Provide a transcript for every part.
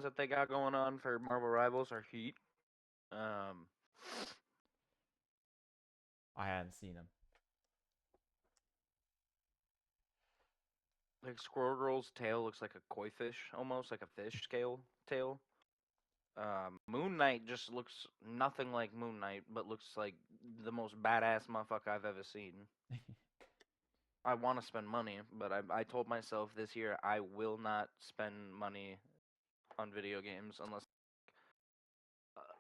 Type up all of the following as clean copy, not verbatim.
that they got going on for Marvel Rivals are heat. Um, I hadn't seen him. like Squirrel Girl's tail looks like a koi fish, almost like a fish scale tail. Moon Knight just looks nothing like Moon Knight, but looks like the most badass motherfucker I've ever seen. I want to spend money, but I told myself this year I will not spend money on video games unless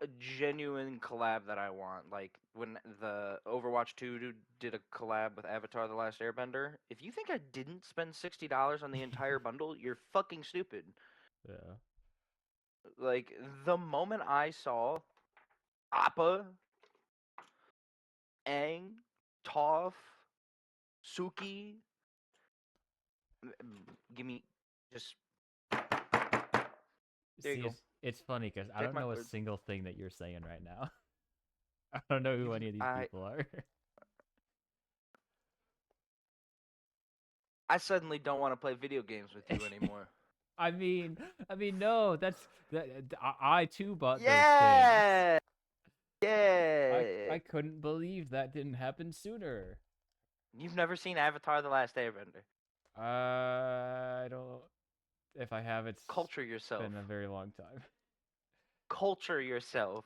a genuine collab that I want. Like when the Overwatch 2 did a collab with Avatar: The Last Airbender. If you think I didn't spend $60 on the entire bundle, you're fucking stupid. Yeah. Like the moment I saw Appa, Aang, Toph, Suki, give me just there you See, go. it's funny because I Take don't my know a words. single thing that you're saying right now. I don't know who You've any of these I people are. I suddenly don't want to play video games with you anymore. I mean, no. I too bought those things. Yeah, I yeah. couldn't believe that didn't happen sooner. You've never seen Avatar: The Last Airbender. I don't. If I have, it's Culture yourself. been a very long time. Culture yourself.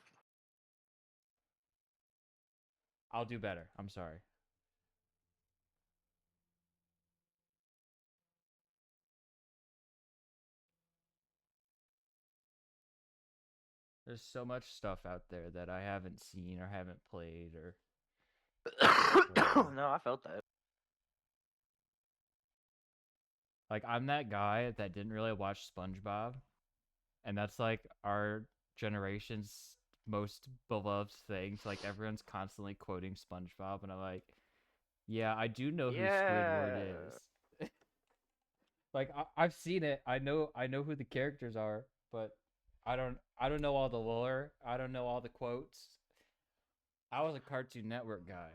I'll do better. I'm sorry. There's so much stuff out there that I haven't seen or haven't played or whatever. No, I felt that. Like I'm that guy that didn't really watch SpongeBob, and that's like our generation's most beloved thing. So like everyone's constantly quoting SpongeBob, and I'm like, yeah, I do know who Squidward Yeah. is. Like I've seen it. I know who the characters are, but I don't know all the lore. I don't know all the quotes. I was a Cartoon Network guy.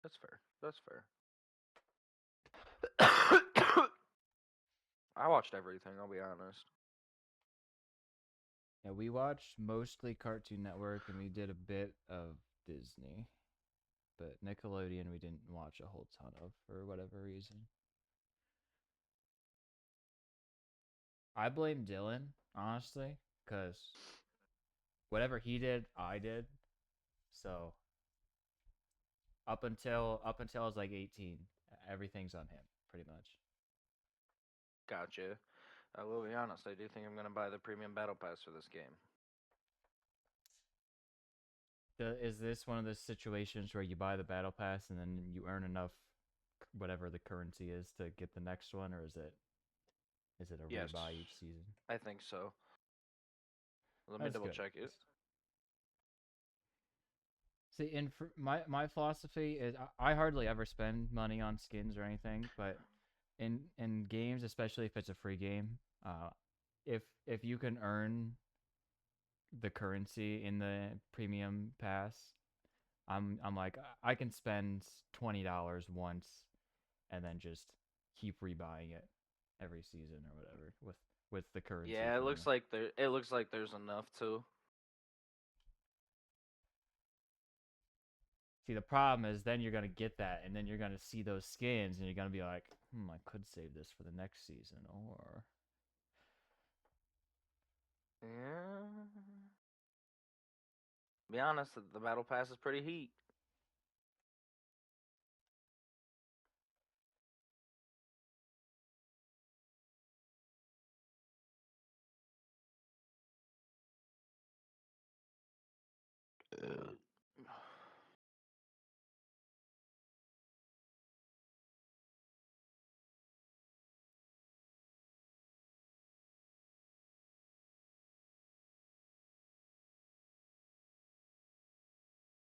That's fair. That's fair. I watched everything, I'll be honest. Yeah, we watched mostly Cartoon Network and we did a bit of Disney. But Nickelodeon we didn't watch a whole ton of for whatever reason. I blame Dylan, honestly, because whatever he did, I did. So up until I was like 18, everything's on him, pretty much. Gotcha. I will be honest, I do think I'm gonna buy the premium battle pass for this game. Is this one of those situations where you buy the battle pass and then you earn enough, whatever the currency is, to get the next one, or is it a Yes, rebuy each season? I think so. Let me That's double good. check it. See, and for my philosophy is I hardly ever spend money on skins or anything, but in games, especially if it's a free game, uh, if you can earn the currency in the premium pass, I'm like I can spend $20 once and then just keep rebuying it every season or whatever with the currency Yeah, from the. it looks like there's enough too. See, the problem is then you're gonna get that, and then you're gonna see those skins, and you're gonna be like, I could save this for the next season, or Yeah. Be honest, the battle pass is pretty heat.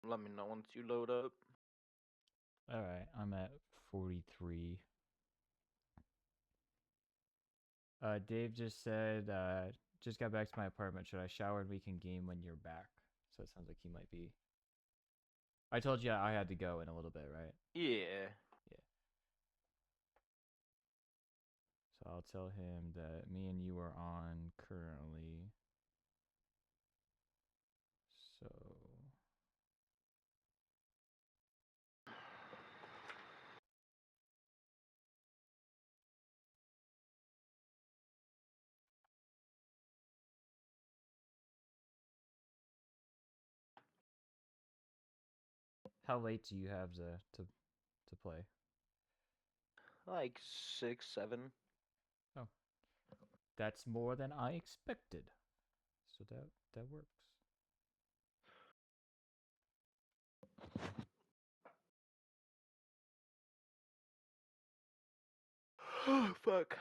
Let me know once you load up. all right, I'm at 43. Dave just said, just got back to my apartment. Should I shower and we can game when you're back? So it sounds like he might be. I told you I had to go in a little bit, right? Yeah. Yeah. So I'll tell him that me and you are on currently. So how late do you have to play? Like 6, 7. Oh, that's more than I expected. So that works. Oh, fuck.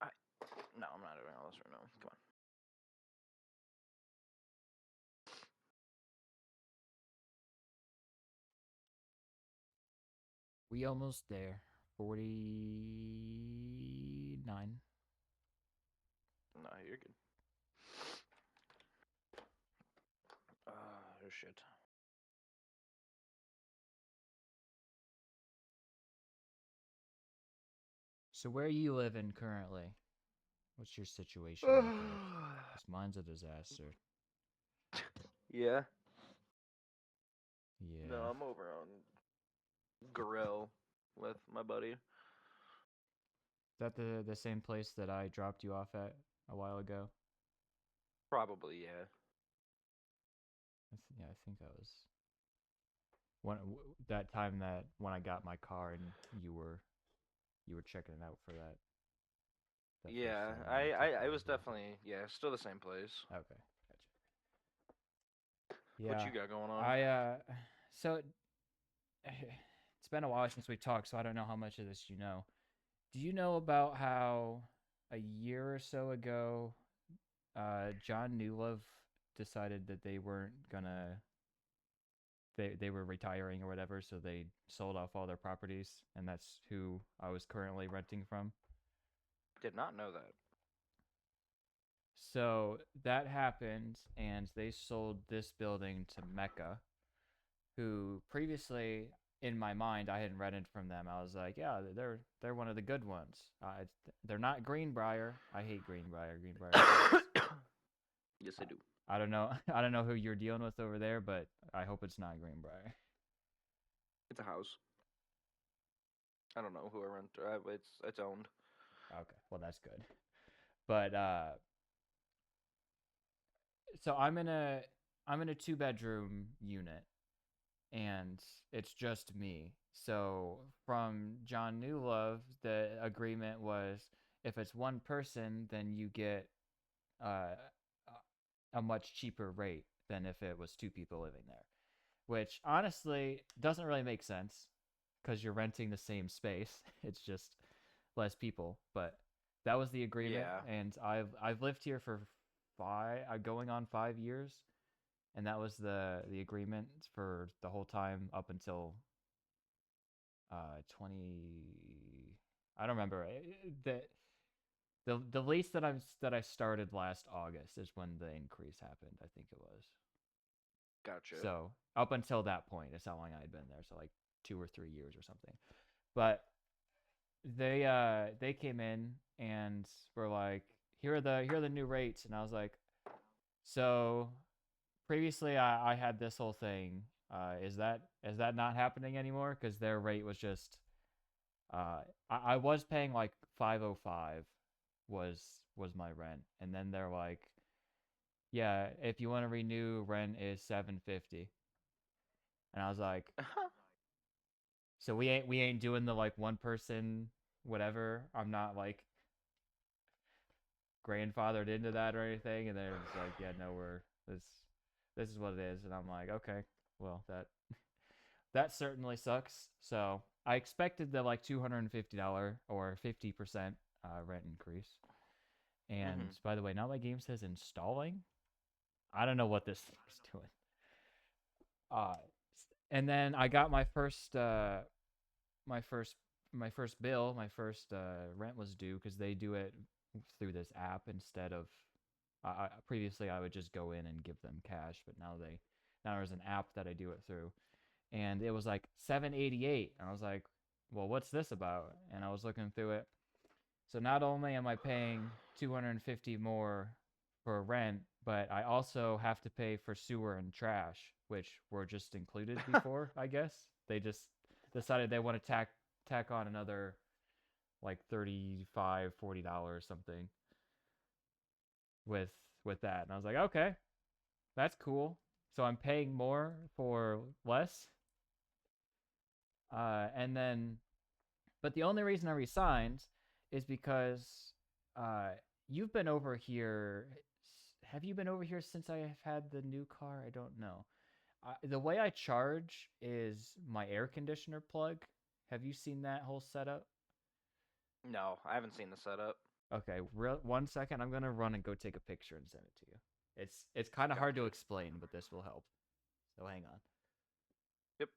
I, no, I'm not doing all this right now. Come on. We almost there. 49. No, you're good. Shit. So where are you living currently? What's your situation look like? Because mine's a disaster. Yeah. No, Yeah. I'm over on Grill with my buddy. Is that the same place that I dropped you off at a while ago? Probably, yeah. Yeah, I think that was one that time that when I got my car and you were checking it out for that first Yeah, time when I took I you was over. definitely, yeah, still the same place. Okay, gotcha. What Yeah, you got going on? I so it's been a while since we talked, so I don't know how much of this you know. Do you know about how a year or so ago, John Newlove decided that they weren't gonna they were retiring or whatever, so they sold off all their properties, and that's who I was currently renting from. Did not know that. So that happened, and they sold this building to Mecca, who previously in my mind I hadn't rented from them. I was like, yeah, they're one of the good ones. They're not Greenbrier. I hate Greenbrier. Greenbrier sucks. Yes, I do. I don't know. I don't know who you're dealing with over there, but I hope it's not Greenbrier. It's a house. I don't know who I rent. It's owned. Okay, well that's good. But so I'm in a 2 bedroom unit, and it's just me. So from John Newlove, the agreement was if it's one person, then you get uh, a much cheaper rate than if it was two people living there, which honestly doesn't really make sense because you're renting the same space. It's just less people, but that was the agreement, Yeah. and I've lived here for going on 5 years, and that was the agreement for the whole time up until 20. I don't remember the lease that I started last August is when the increase happened. I think it was. Gotcha. So up until that point, it's how long I had been there. So like 2 or 3 years or something. But they came in and were like, here are the new rates, and I was like, so previously I had this whole thing. Is that not happening anymore? Because their rate was just I was paying like 505 was was my rent, and then they're like, yeah, if you want to renew, rent is 750, and I was like, so we ain't doing the like one person whatever. I'm not like grandfathered into that or anything, and they're just like, yeah, no, this is what it is, and I'm like, okay, well that certainly sucks. So I expected the like $250 or 50% rent increase, And Mhm. by the way, now my game says installing. I don't know what this is doing. Uh, and then I got my first my first bill, my first rent was due because they do it through this app instead of previously I would just go in and give them cash, but now there's an app that I do it through, and it was like 788, and I was like, well, what's this about? And I was looking through it. So not only am I paying 250 more for rent, but I also have to pay for sewer and trash, which were just included before, I guess. They just decided they want to tack on another like 35 $40 something with with that. And I was like, "Okay, that's cool." So I'm paying more for less. And then but the only reason I resigned is because uh, you've been over here. Have you been over here since I have had the new car? I don't know. The way I charge is my air conditioner plug. Have you seen that whole setup? No, I haven't seen the setup. Okay, 1 second. I'm gonna run and go take a picture and send it to you. It's kind of hard to Gotcha. explain, but this will help. So hang on. Yep.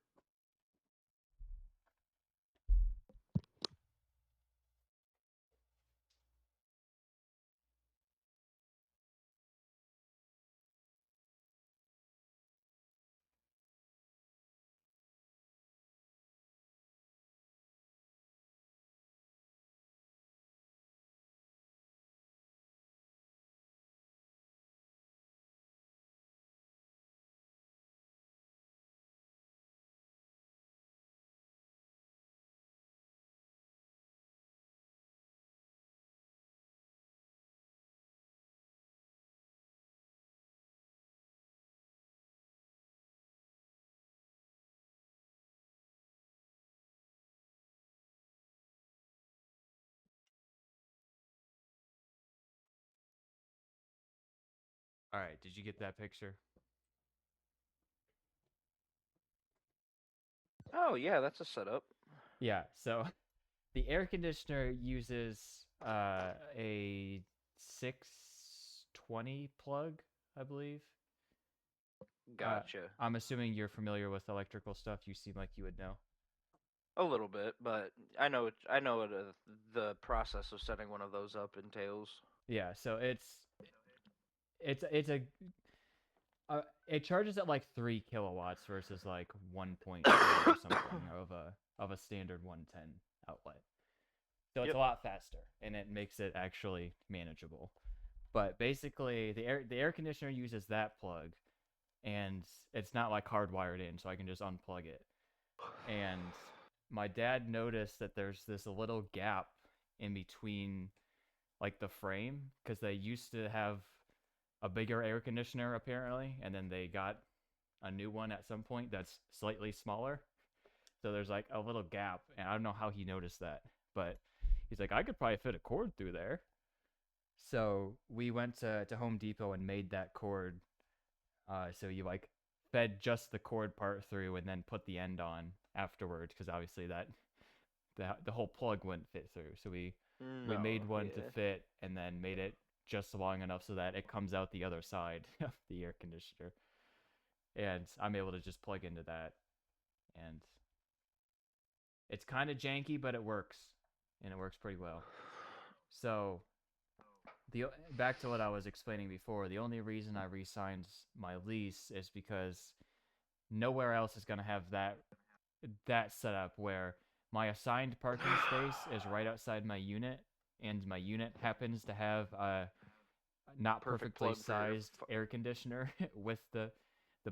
All right, did you get that picture? Oh yeah, that's a setup. Yeah. So the air conditioner uses a 620 plug, I believe. Uh, Gotcha. I'm assuming you're familiar with electrical stuff. You seem like you would know. A little bit, but I know it. I know what the process of setting one of those up entails. Yeah, so it's a it charges at like 3 kilowatts versus like 1.4 or something of a standard 110 outlet. So it's Yep. a lot faster and it makes it actually manageable. But basically, the air conditioner uses that plug, and it's not like hardwired in, so I can just unplug it. And my dad noticed that there's this little gap in between like the frame because they used to have a bigger air conditioner apparently, and then they got a new one at some point that's slightly smaller. So there's like a little gap, and I don't know how he noticed that, but he's like, I could probably fit a cord through there. So we went to Home Depot and made that cord. So you like fed just the cord part through and then put the end on afterwards because obviously the whole plug wouldn't fit through. So we No. made one to Yeah. fit and then made it just long enough so that it comes out the other side of the air conditioner. And I'm able to just plug into that. And it's kind of janky, but it works. And it works pretty well. So the back to what I was explaining before, the only reason I re-signed my lease is because nowhere else is going to have that setup where my assigned parking space is right outside my unit, and my unit happens to have a not Perfect perfectly plug for your. sized air conditioner with the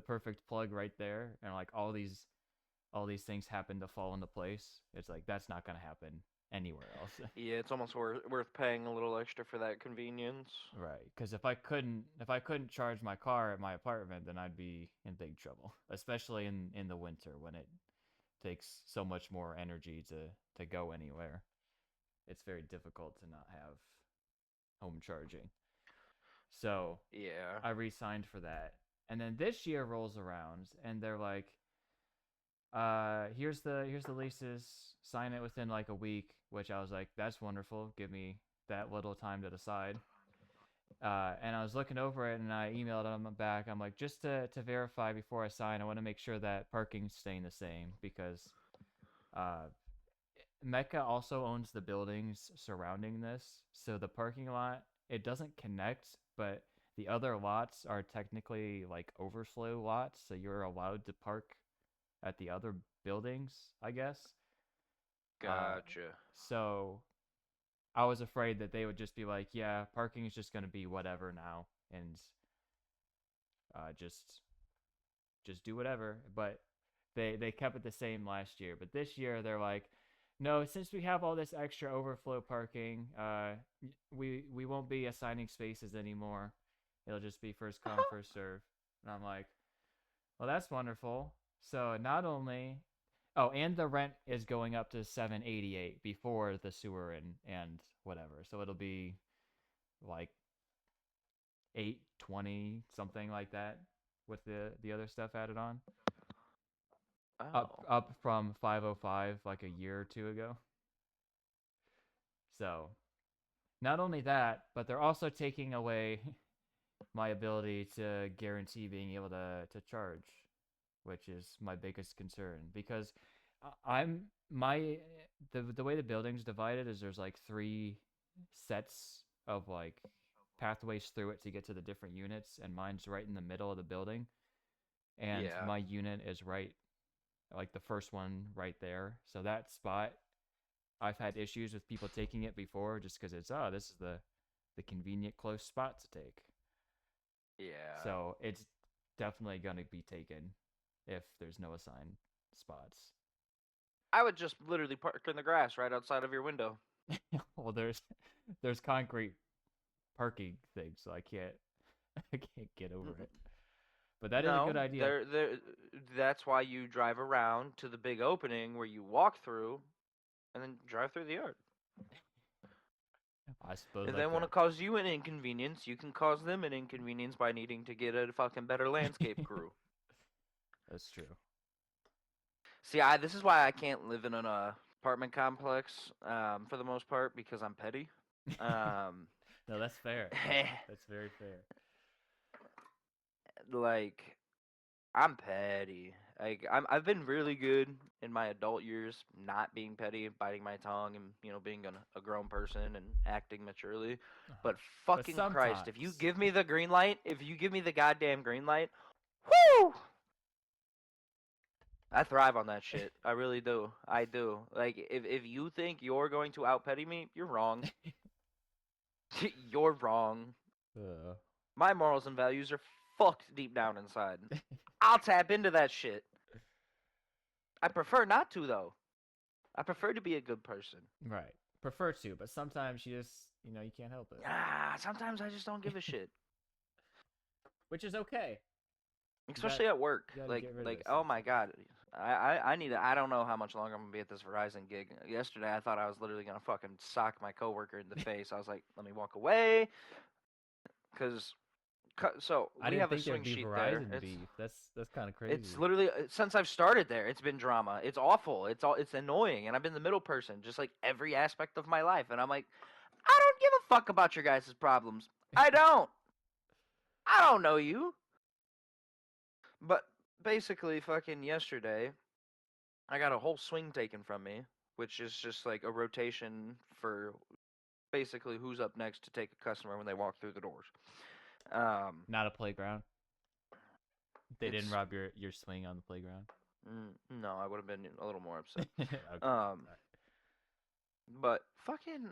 perfect plug right there, and like all these things happen to fall into place. It's like that's not going to happen anywhere else. Yeah, it's almost worth paying a little extra for that convenience. Right, because if I couldn't charge my car at my apartment, then I'd be in big trouble, especially in the winter when it takes so much more energy to go anywhere. It's very difficult to not have home charging. So Yeah. I re-signed for that. And then this year rolls around and they're like, here's the leases, sign it within like a week, which I was like, that's wonderful. Give me that little time to decide. And I was looking over it, and I emailed them back. I'm like, just to verify before I sign, I want to make sure that parking's staying the same because uh, Mecca also owns the buildings surrounding this, so the parking lot it doesn't connect, but the other lots are technically like overflow lots, so you're allowed to park at the other buildings, I guess. Uh, Gotcha. so I was afraid that they would just be like, yeah, parking is just gonna be whatever now, and just do whatever. But they kept it the same last year. But this year they're like, no, since we have all this extra overflow parking, we won't be assigning spaces anymore. It'll just be first come first serve. And I'm like, well, that's wonderful. So not only oh, and the rent is going up to 788 before the sewer and whatever. So it'll be like 820 something like that with the other stuff added on. Up Oh. up from 505 like a year or two ago. So, not only that, but they're also taking away my ability to guarantee being able to charge, which is my biggest concern because I'm my the way the building's divided is there's like three sets of like pathways through it to get to the different units, and mine's right in the middle of the building, and Yeah. my unit is right like the first one right there. So that spot I've had issues with people taking it before just because it's this is the convenient close spot to take. Yeah. So it's definitely gonna be taken if there's no assigned spots. I would just literally park in the grass right outside of your window. Well, there's concrete parking things, so I can't I can't get over it. But that is a good No, idea. there. That's why you drive around to the big opening where you walk through, and then drive through the yard. I suppose If I they want to could. cause you an inconvenience, you can cause them an inconvenience by needing to get a fucking better landscape crew. That's true. See, this is why I can't live in an apartment complex for the most part because I'm petty. Um, No, that's fair. That's very fair. like I'm petty. Like I've been really good in my adult years, not being petty, biting my tongue, and being a grown person and acting maturely. Uh-huh. But But fucking Christ, if you sometimes give me the green light, if you give me the goddamn green light, whoo! I thrive on that shit. I really do. I do. Like if you think you're going to out petty me, you're wrong. You're wrong. uh, My morals and values are fucked deep down inside. I'll tap into that shit. I prefer not to though. I prefer to be a good person. right. Prefer to, but sometimes you just, you can't help it. Sometimes I just don't give a shit. Which is okay. You got Especially at work. you got to Like get rid of like those oh things my sometimes. god. I need to, I don't know how much longer I'm gonna be at this Verizon gig. Yesterday I thought I was literally gonna fucking sock my coworker in the face. I was like, let me walk away, cause so I we didn't have a think there'd swing be sheet there. Verizon beef. That's kind of It's crazy. literally since I've started there, it's been drama. It's awful. It's annoying, and I've been the middle person, just like every aspect of my life. And I'm like, I don't give a fuck about your guys' problems. I don't. I don't know you. But basically, fucking yesterday, I got a whole swing taken from me, which is just like a rotation for basically who's up next to take a customer when they walk through the doors. Um, Not a playground. They didn't it's rob your swing on the playground. no, I would have been a little more upset. Okay. Um, Sorry. but fucking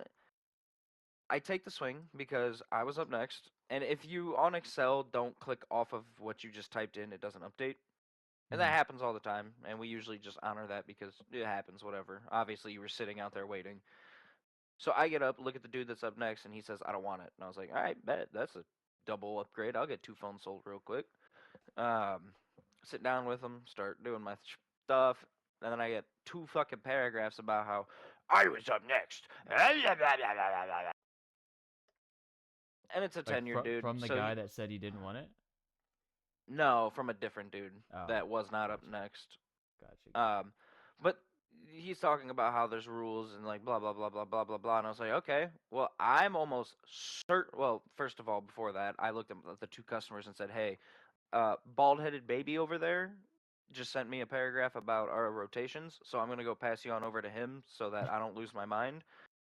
I take the swing because I was up next. And if you on Excel don't click off of what you just typed in, it doesn't update. And that Mhm. happens all the time. And we usually just honor that because it happens, whatever. Obviously, you were sitting out there waiting. So I get up, look at the dude that's up next, and he says, I don't want it. And I was like, all right, bet. That's a double upgrade. I'll get two phones sold real quick. Um, sit down with him, start doing my stuff. And then I get two fucking paragraphs about how I was up next. And it's a Like tenured dude. from the So guy that said he didn't want it. no, from a different dude Oh, that was not up gotcha, next. gotcha, gotcha. Um, but he's talking about how there's rules and like blah blah blah blah blah blah blah, and I was like, okay, well, I'm almost certain. Well, first of all, before that, I looked at the two customers and said, hey, bald-headed baby over there just sent me a paragraph about our rotations, so I'm gonna go pass you on over to him so that I don't lose my mind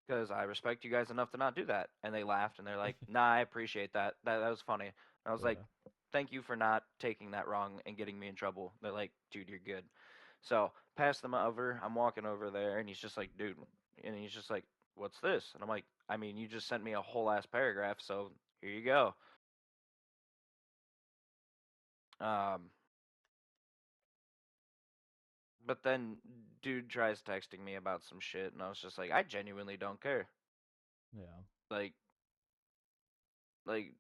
because I respect you guys enough to not do that. And they laughed and they're like, nah, I appreciate that. That was funny. And I was like, Yeah. thank you for not taking that wrong and getting me in trouble. They're like, dude, you're good. So pass them over. I'm walking over there, and he's just like, dude, and he's just like, what's this? And I'm like, I mean, you just sent me a whole ass paragraph, so here you go. Um, but then dude tries texting me about some shit, and I was just like, I genuinely don't care. Yeah. Like, like,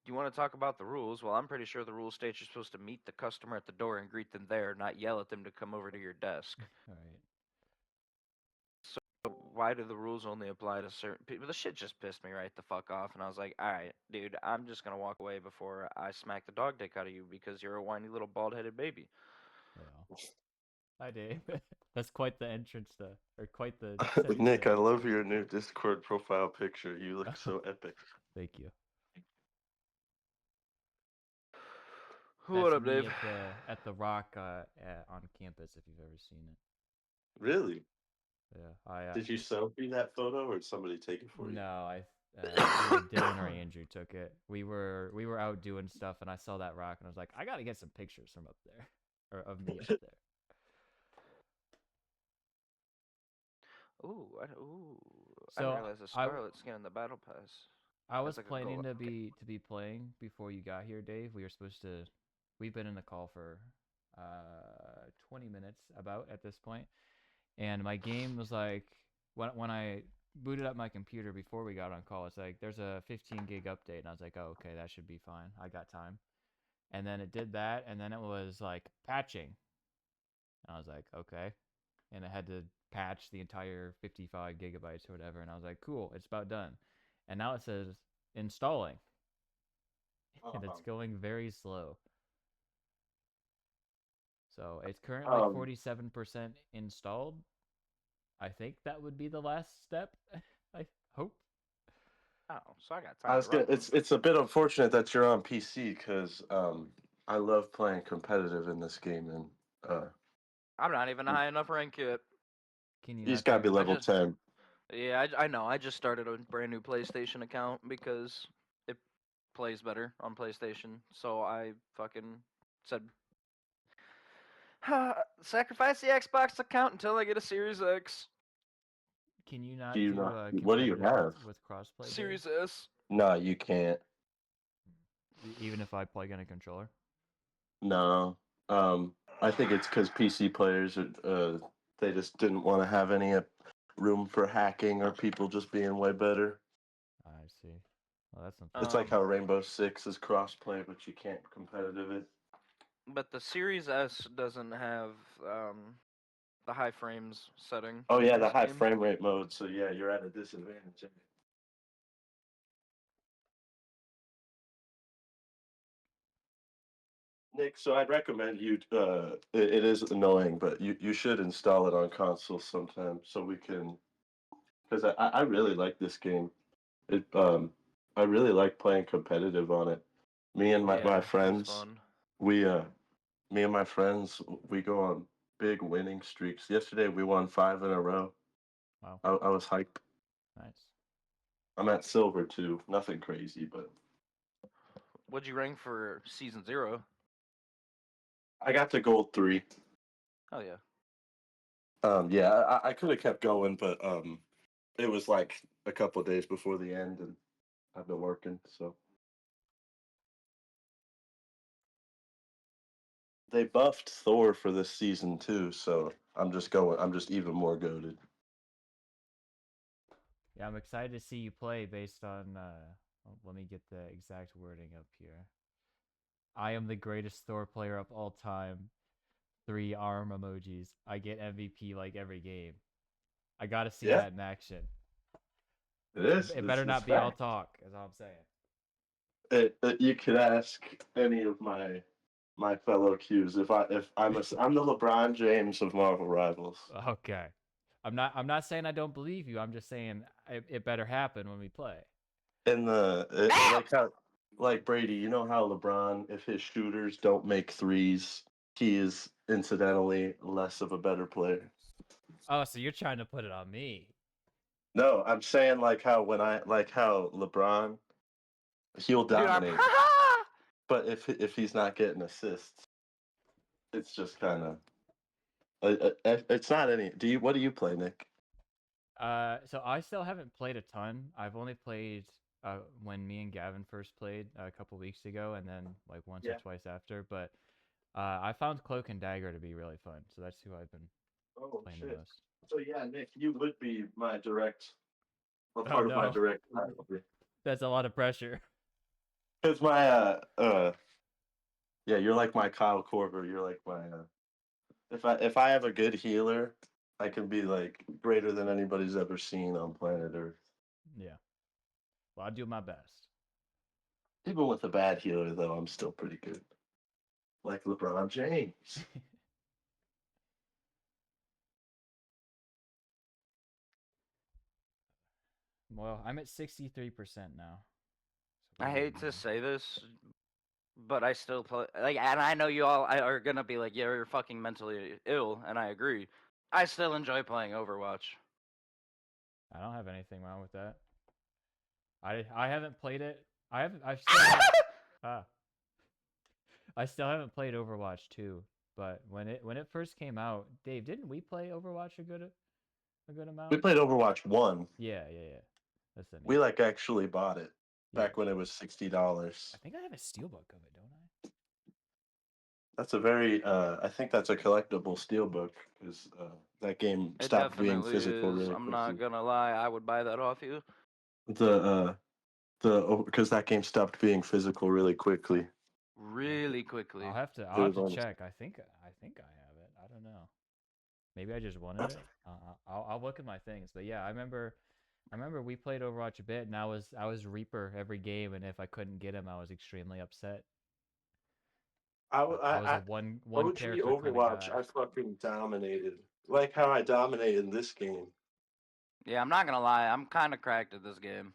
you want to talk about the rules? Well, I'm pretty sure the rules state you're supposed to meet the customer at the door and greet them there, not yell at them to come over to your desk. Right. So why do the rules only apply to certain people? The shit just pissed me right the fuck off, and I was like, all right, dude, I'm just gonna walk away before I smack the dog dick out of you because you're a whiny little bald-headed baby. Yeah. Hi, Dave. That's quite the entrance to, or quite the setting Nick, I to love your introduce new me. Discord profile picture. You look so epic. Thank you. What That's up, me Dave? at the Rock on campus. If you've ever seen it. Really? Yeah. I Did you selfie that photo or did somebody take it for you? no. Either Dylan or Andrew took it. We were out doing stuff, and I saw that rock, and I was like, I gotta get some pictures from up there, or of me up there. Ooh, I didn't So realize the I Scarlet skin in the Battle Pass. I was That's like a planning goal. to Okay. be playing before you got here, Dave. We were supposed to. We've been in the call for 20 minutes about at this point, and my game was like when I booted up my computer before we got on call. It's like there's a 15 gig update, and I was like, oh, okay, that should be fine. I got time. And then it did that, and then it was like patching, and I was like, okay, and it had to patch the entire 55 gigabytes or whatever, and I was like, cool, it's about done. And now it says installing, and it's Um, going very slow. So it's currently um, 47% installed. I think that would be the last step. I hope. Oh, so I got I time to was gonna. run then. It's a bit unfortunate that you're on PC because I love playing competitive in this game and I'm not even you high enough rank yet. Can you just not gotta be do? I level just, 10. yeah, I know. I just started a brand new PlayStation account because it plays better on PlayStation. So I fucking said, sacrifice the Xbox account until I get a Series X, Can you Do not you do not? What do you competitive have? with crossplay, Dave? Series S. No, you can't. Even if I plug in a controller. No. I think it's because PC players are, they just didn't want to have any room for hacking or people just being way better. I see. Well, that's It's unfortunate. like how Um, Rainbow Six is crossplay, but you can't competitive it. but the Series S doesn't have the high frames setting Oh in yeah, the this high game. frame rate mode. So yeah, you're at a disadvantage. Nick, so I'd recommend you. It is annoying, but you should install it on console sometime so we can. Because I really like this game. It I really like playing competitive on it. Me and my Yeah, it's friends, fun. we me and my friends, we go on big winning streaks. Yesterday we won 5 in a row. Wow. I was hyped. Nice. I'm at silver too. Nothing crazy, but What'd you rank for season 0? I got to gold 3. Oh yeah. Yeah, I could have kept going, but it was like a couple days before the end, and I've been working, so they buffed Thor for this season too. So I'm just going. I'm just even more goaded. Yeah, I'm excited to see you play based on. Let me get the exact wording up here. I am the greatest Thor player of all time. 3 arm emojis. I get MVP like every game. I gotta see Yeah, that in action. it is. It This better is not be all fact. talk, is all I'm saying. You could ask any of my my fellow Qs. I'm the LeBron James of Marvel Rivals. Okay. I'm not saying I don't believe you. I'm just saying it better happen when we play. Like Brady, you know how LeBron, if his shooters don't make threes, he is incidentally less of a better player. Oh, so you're trying to put it on me. No, I'm saying how LeBron, he'll Dude, dominate, but if he's not getting assists, it's just kind of it's not any. What do you play, Nick? So I still haven't played a ton. I've only played when me and Gavin first played a couple weeks ago, and then like once or Yeah. twice after. But I found Cloak and Dagger to be really fun, so that's who I've been Oh playing the shit! most. So yeah, Nick, you would be my direct, a Oh part of my no, direct rivalry. that's a lot of pressure. Because my yeah, you're like my Kyle Korver. You're like my if I have a good healer, I can be like greater than anybody's ever seen on planet Earth. Yeah. Well, I do my best. Even with a bad healer, though, I'm still pretty good. Like LeBron James. Well, I'm at 63% now. So I we hate to even. say this, but I still play. Like, and I know you all are gonna be like, "Yeah, you're fucking mentally ill," and I agree. I still enjoy playing Overwatch. I don't have anything wrong with that. I haven't played it. I've still haven't, ah I still haven't played Overwatch 2, but when it first came out, Dave, didn't we play Overwatch a good We amount? played Overwatch 1. Yeah. That's the We name. like actually bought it Yeah. back when it was $60. I think I have a steelbook of it, don't I? That's a very I think that's a collectible steelbook because that game It stopped being definitely physical is. really I'm not quickly. gonna lie. I would buy that off you. Because that game stopped being physical really quickly. Really I'll quickly. have to It I'll have was to on. check. I think I have it. I don't know. Maybe I just wanted it. I'll look at my things. But yeah, I remember we played Overwatch a bit, and I was Reaper every game, and if I couldn't get him, I was extremely upset. I was a one OG character kind of Overwatch, guy. I fucking dominated. Like how I dominated in this game. Yeah, I'm not gonna lie. I'm kind of cracked at this game.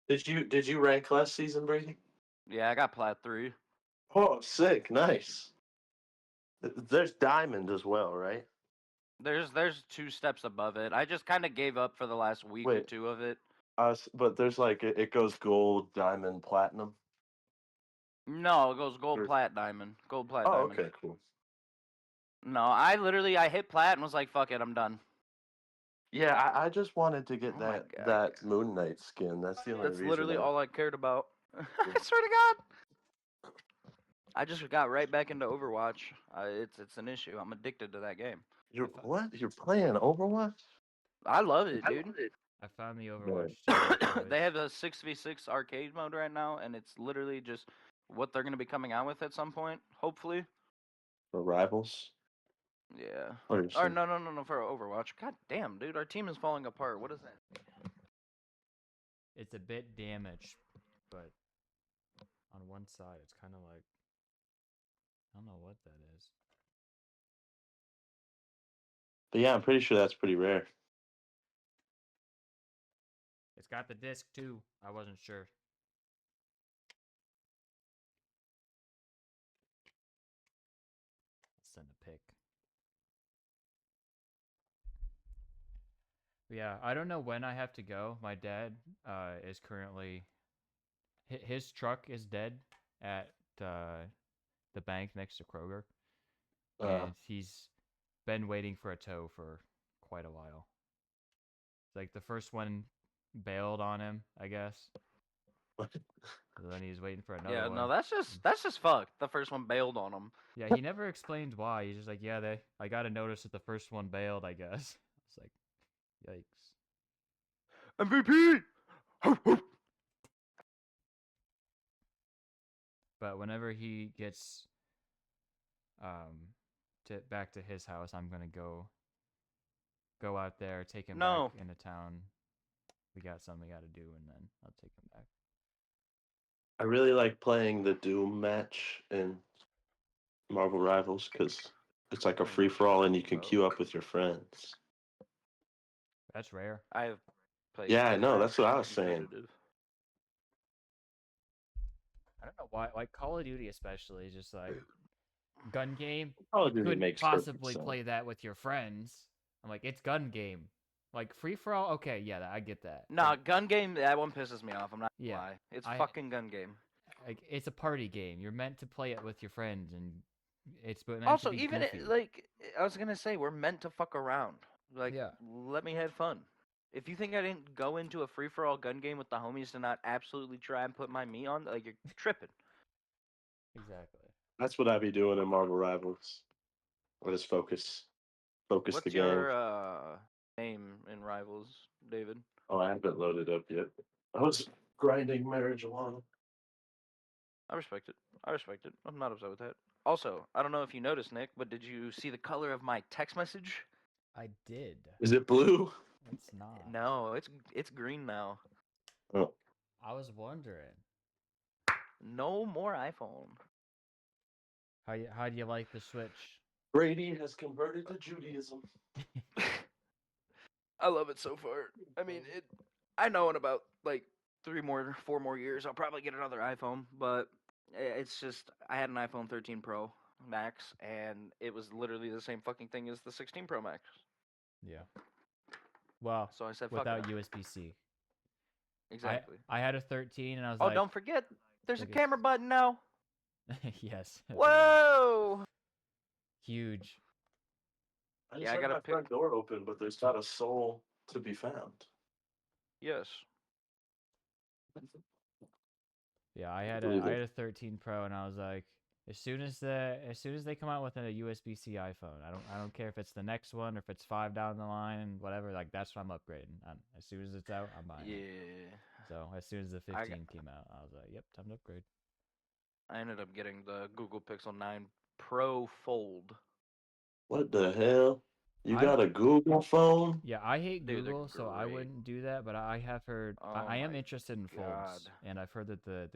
Did you rank last season, Brady? Yeah, I got plat 3. Oh, sick, nice. There's diamond as well, right? There's 2 steps above it. I just kind of gave up for the last week or Wait, 2 of it. but there's like it goes gold, diamond, platinum. No, it goes gold, Or, plat, diamond. Gold, plat, oh, diamond. okay, cool. No, I hit plat and was like, fuck it, I'm done. Yeah, I just wanted to get Oh my god. that Moon Knight skin. That's the only That's reason literally I. all I cared about. I swear to God. I just got right back into Overwatch. It's an issue. I'm addicted to that game. You're what? You're playing Overwatch? I love it, dude. I found the No, Overwatch 2 of choice. They have a 6v6 arcade mode right now, and it's literally just what they're gonna be coming out with at some point, hopefully. for rivals. Yeah. Or you're Or saying- no, for Overwatch. God damn, dude, our team is falling apart. What is that? It's a bit damaged, but on one side, it's kind of like I don't know what that is. But yeah, I'm pretty sure that's pretty rare. It's got the disc too. I wasn't sure. I'll send a pic. Yeah, I don't know when I have to go. My dad is currently his truck is dead at the bank next to Kroger, Uh, and he's been waiting for a tow for quite a while. It's like the first one bailed on him, I guess. So then he's waiting for another Yeah, one. no, that's just fucked. The first one bailed on him. Yeah, he never explained why. He's just like, yeah, I got a notice that the first one bailed, I guess. It's like, yikes. MVP. But whenever he gets back to his house, I'm gonna go out there, take him No. back into town. We got something we got to do, and then I'll take him back. I really like playing the Doom match in Marvel Rivals because it's like a I don't know free what for you're all and you talking can about. queue up with your friends. That's rare. I have played Yeah, I Doom know. Match That's what I was saying. competitive. I don't know why. Like Call of Duty, especially, is just like gun game. Call You of Duty couldn't makes perfect possibly sense. play that with your friends. I'm like, it's gun game. Like free for all. Okay, yeah, I get that. Nah, But, gun game. That one pisses me off. I'm not gonna yeah, lie. It's I fucking gun game. like it's a party game. You're meant to play it with your friends, and it's meant to Also, be even goofy. like I was gonna say, we're meant to fuck around. Like, Yeah. let me have fun. If you think I didn't go into a free for all gun game with the homies to not absolutely try and put my meat on, like you're tripping. Exactly. That's what I be doing in Marvel Rivals. I just focus the What's game. your name in Rivals, David? Oh, I haven't loaded up yet. I was grinding marijuana. I respect it. I respect it. I'm not upset with that. Also, I don't know if you noticed, Nick, but did you see the color of my text message? I did. Is it blue? It's not. No, it's green now. Oh, I was wondering No more iPhone. how do you like the Switch? Brady has converted to Judaism. I love it so far. I mean, it. I know in about like 4 more years, I'll probably get another iPhone. But it's just I had an iPhone 13 Pro Max, and it was literally the same fucking thing as the 16 Pro Max. Yeah. Well, So I said, fuck without it. USB-C. Exactly. I had a 13 and I was Oh, like, don't forget, there's a like camera button now. yes. there is. Whoa! Huge. I just Yeah, I had gotta my pick. front door open, but there's not a soul to be found. Yes. Yeah, I I had believe it. a 13 Pro and I was like, as soon as they come out with a USB-C iPhone, I don't care if it's the next one or if it's 5 down the line, whatever, like that's what I'm upgrading. As soon as it's out, I'm buying it. Yeah. So, as soon as the I 15 came out, I was like, yep, time to upgrade. I ended up getting the Google Pixel 9 Pro Fold. What the hell? You I got a Google phone? Yeah, I hate Dude, they're Google, so I great. wouldn't do that. But I have heard Oh I am my interested in god. folds, and I've heard that the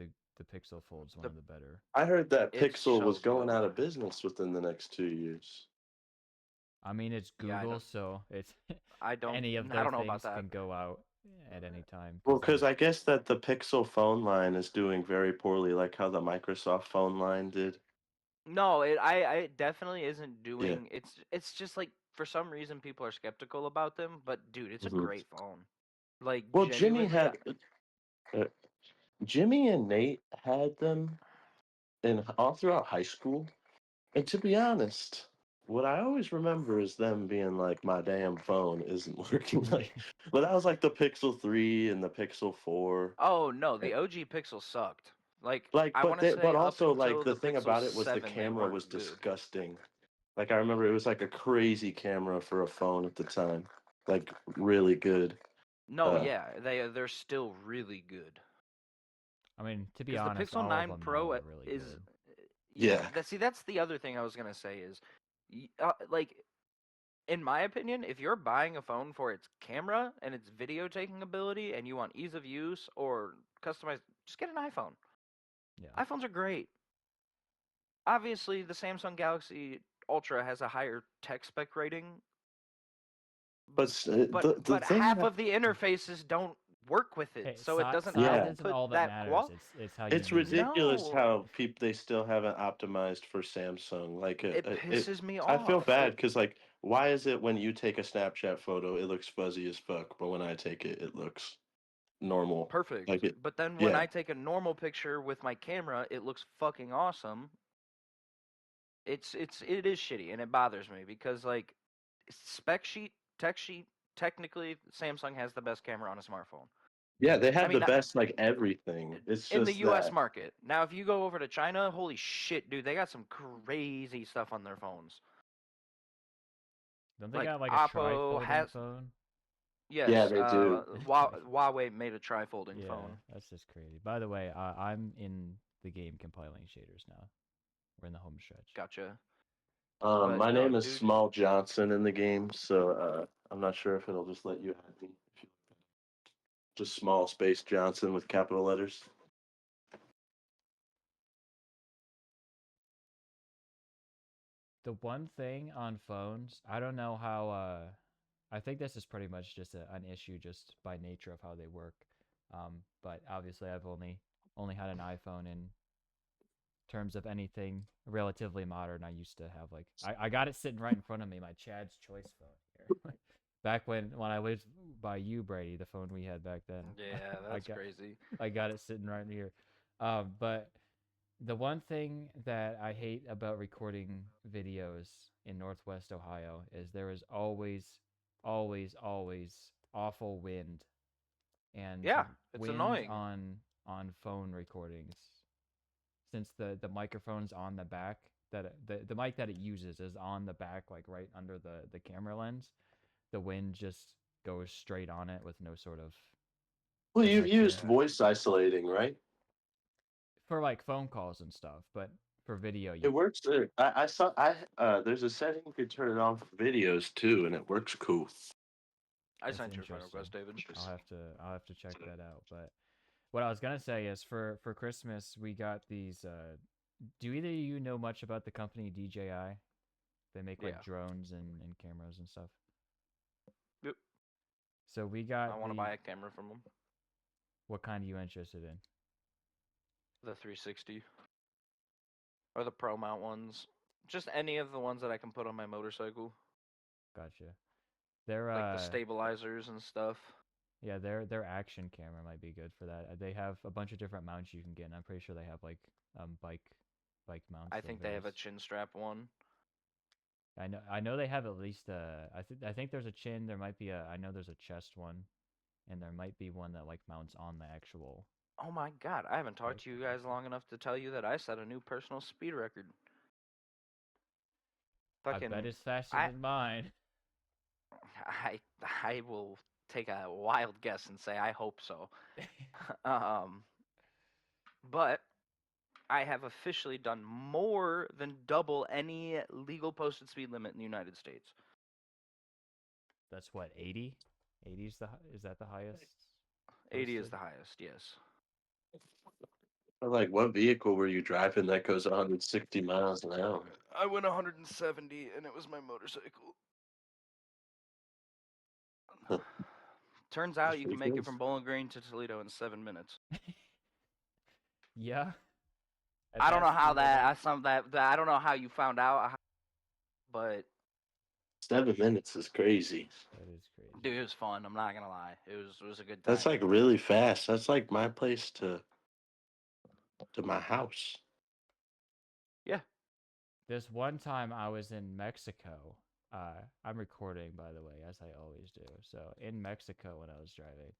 Pixel Fold's one The of the better. I heard that It's Pixel so was going out good. of business within the next 2 years. I mean, it's Yeah, Google, so it's I don't any of I their don't know about things that. can go out at any time. Well, Because because like, I guess that the Pixel phone line is doing very poorly, like how the Microsoft phone line did. No, it definitely isn't Yeah. doing it's just like for some reason people are skeptical about them, but dude, it's a hmm great phone. Like Well, genuinely uh, Jimmy and Nate had them in all throughout high school. And to be honest, what I always remember is them being like, "My damn phone isn't working." Like, but that was like the Pixel 3 and the Pixel 4. oh no, the OG Pixel sucked. Like Like, I want to but say up also like until the the thing Pixel about it was the 7 they camera was weren't good. disgusting. Like I remember it was like a crazy camera for a phone at the time. Like really good. No, Uh yeah, they're still really good. I mean, to be Because the honest, Pixel all of 9 them now Pro are really is, good. yeah. yeah. That's the other thing I was gonna say is, like in my opinion, if you're buying a phone for its camera and its video taking ability, and you want ease of use or customized, just get an iPhone. Yeah. iPhones are great. Obviously, the Samsung Galaxy Ultra has a higher tech spec rating, But but the thing half that of the interfaces don't work with it, Hey, so it doesn't size yeah, isn't output all that that matters. qual. It's how you it's use it. ridiculous No, how they still haven't optimized for Samsung. Like it pisses me I feel off. bad because like why is it when you take a Snapchat photo it looks fuzzy as fuck, but when I take it it looks normal. Perfect. Like it, But then when yeah. I take a normal picture with my camera, it looks fucking awesome. It is shitty and it bothers me because like spec sheet, tech sheet, technically Samsung has the best camera on a smartphone. Yeah, they I have the mean, best like everything. It's in the just US that. market. Now if you go over to China, holy shit, dude, they got some crazy stuff on their phones. Don't they Like got like a Oppo tri-folding has phone? Yeah, yes, they do. Huawei made a tri-folding Yeah, phone. that's just crazy. By the way, I'm in the game compiling shaders now. We're in the home stretch. Gotcha. But My no, name is dude, Small Johnson in the game, so I'm not sure if it'll just let you add me. If you, just Small Space Johnson with capital letters. The one thing on phones, I don't know how. I think this is pretty much just an issue just by nature of how they work. But obviously, I've only had an iPhone in terms of anything relatively modern. I used to have like I got it sitting right in front of me, my Chad's Choice phone here. Back when I lived by you, Brady, the phone we had back then. Yeah, I that's got crazy. I got it sitting right here. But the one thing that I hate about recording videos in Northwest Ohio is there is always awful wind and Yeah, it's wind annoying. on phone recordings. Since the microphone's on the back, the mic that it uses is on the back, like right under the camera lens. The wind just goes straight on it with no sort of Well, you've protection used voice isolating, right? for like phone calls and stuff, but for video It you works. I saw. There's a setting you can turn it on for videos too, and it works cool. I that's sent you a friend interesting. request, David. I'll have to check that out. But what I was gonna say is for Christmas we got these. Do either of you know much about the company DJI? They make like Yeah. drones and cameras and stuff. Yep. So we I got want to buy a camera from them. what kind are you interested in? The 360 or the Pro mount ones. Just any of the ones that I can put on my motorcycle, Gotcha. They're like the stabilizers and stuff. yeah, their action camera might be good for that. They have a bunch of different mounts you can get, and I'm pretty sure they have like bike mounts I of think they have a various. chin strap one. I know they have at least I think there's a chin. There might be I know there's a chest one, and there might be one that like mounts on the actual Oh my god, I haven't bike. talked to you guys long enough to tell you that I set a new personal speed record. I bet Fucking, it's faster I, than mine. I, I will take a wild guess and say I hope so. um, but I have officially done more than double any legal posted speed limit in the United States. That's what 80. 80 is that the highest 80 is posted? the highest, yes. Like, what vehicle were you driving that goes 160 miles an hour? I went 170 and it was my motorcycle. Huh. Turns That's out you can pretty make it good. from Bowling Green to Toledo in 7 minutes. Yeah. At I don't that know how speed limit? I don't know how you found out, but 7 minutes is crazy. That is crazy. dude, it was fun. I'm not gonna lie. It was a good That's time. like really fast. That's like my place to my house. Yeah. This one time I was in Mexico. I'm recording, by the way, as I always do. So in Mexico when I was driving,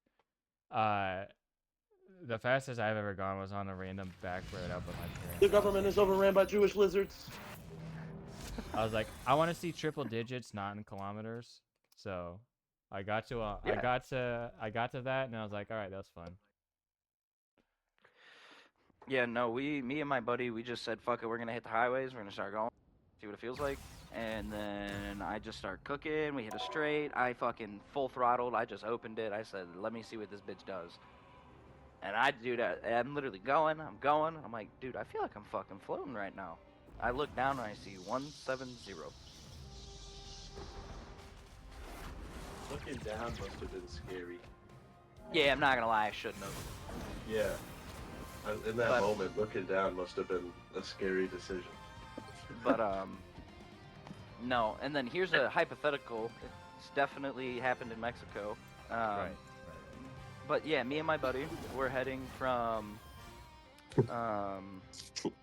uh, the fastest I've ever gone was on a random back road out by my parents' The house. government is overran by Jewish lizards. I was like, I want to see triple digits, not in kilometers. So I got to I Yeah. got to that, and I was like, all right, that's fun. Yeah, no, me and my buddy, we just said, fuck it, we're gonna hit the highways, we're gonna start going, see what it feels like. And then I just start cooking, we hit a straight, I fucking full throttled, I just opened it, I said, let me see what this bitch does. And I do that, I'm literally going, I'm like, dude, I feel like I'm fucking floating right now. I look down and I see 170. Looking down must have been scary. Yeah, I'm not gonna lie, I shouldn't have. Yeah. In that But- moment, looking down must have been a scary decision. But, no, and then here's a hypothetical, it's definitely happened in Mexico. Right. But yeah, me and my buddy, we're heading from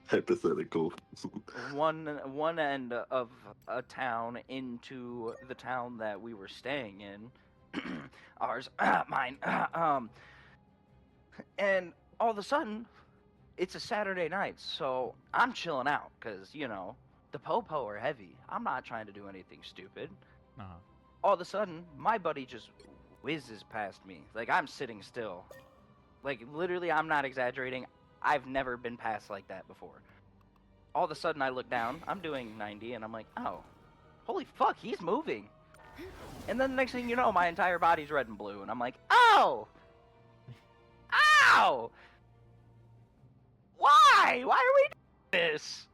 Hypothetical. one end of a town into the town that we were staying in. Ours, mine. And all of a sudden, it's a Saturday night, so I'm chilling out because the popo are heavy. I'm not trying to do anything stupid. Uh-huh. All of a sudden, my buddy just whizzes past me. Like, I'm sitting still. Like, literally, I'm not exaggerating. I've never been passed like that before. All of a sudden, I look down. I'm doing 90, and I'm like, oh, holy fuck, he's moving. And then the next thing you know, my entire body's red and blue, and I'm like, oh! Ow! Why? Why are we doing this?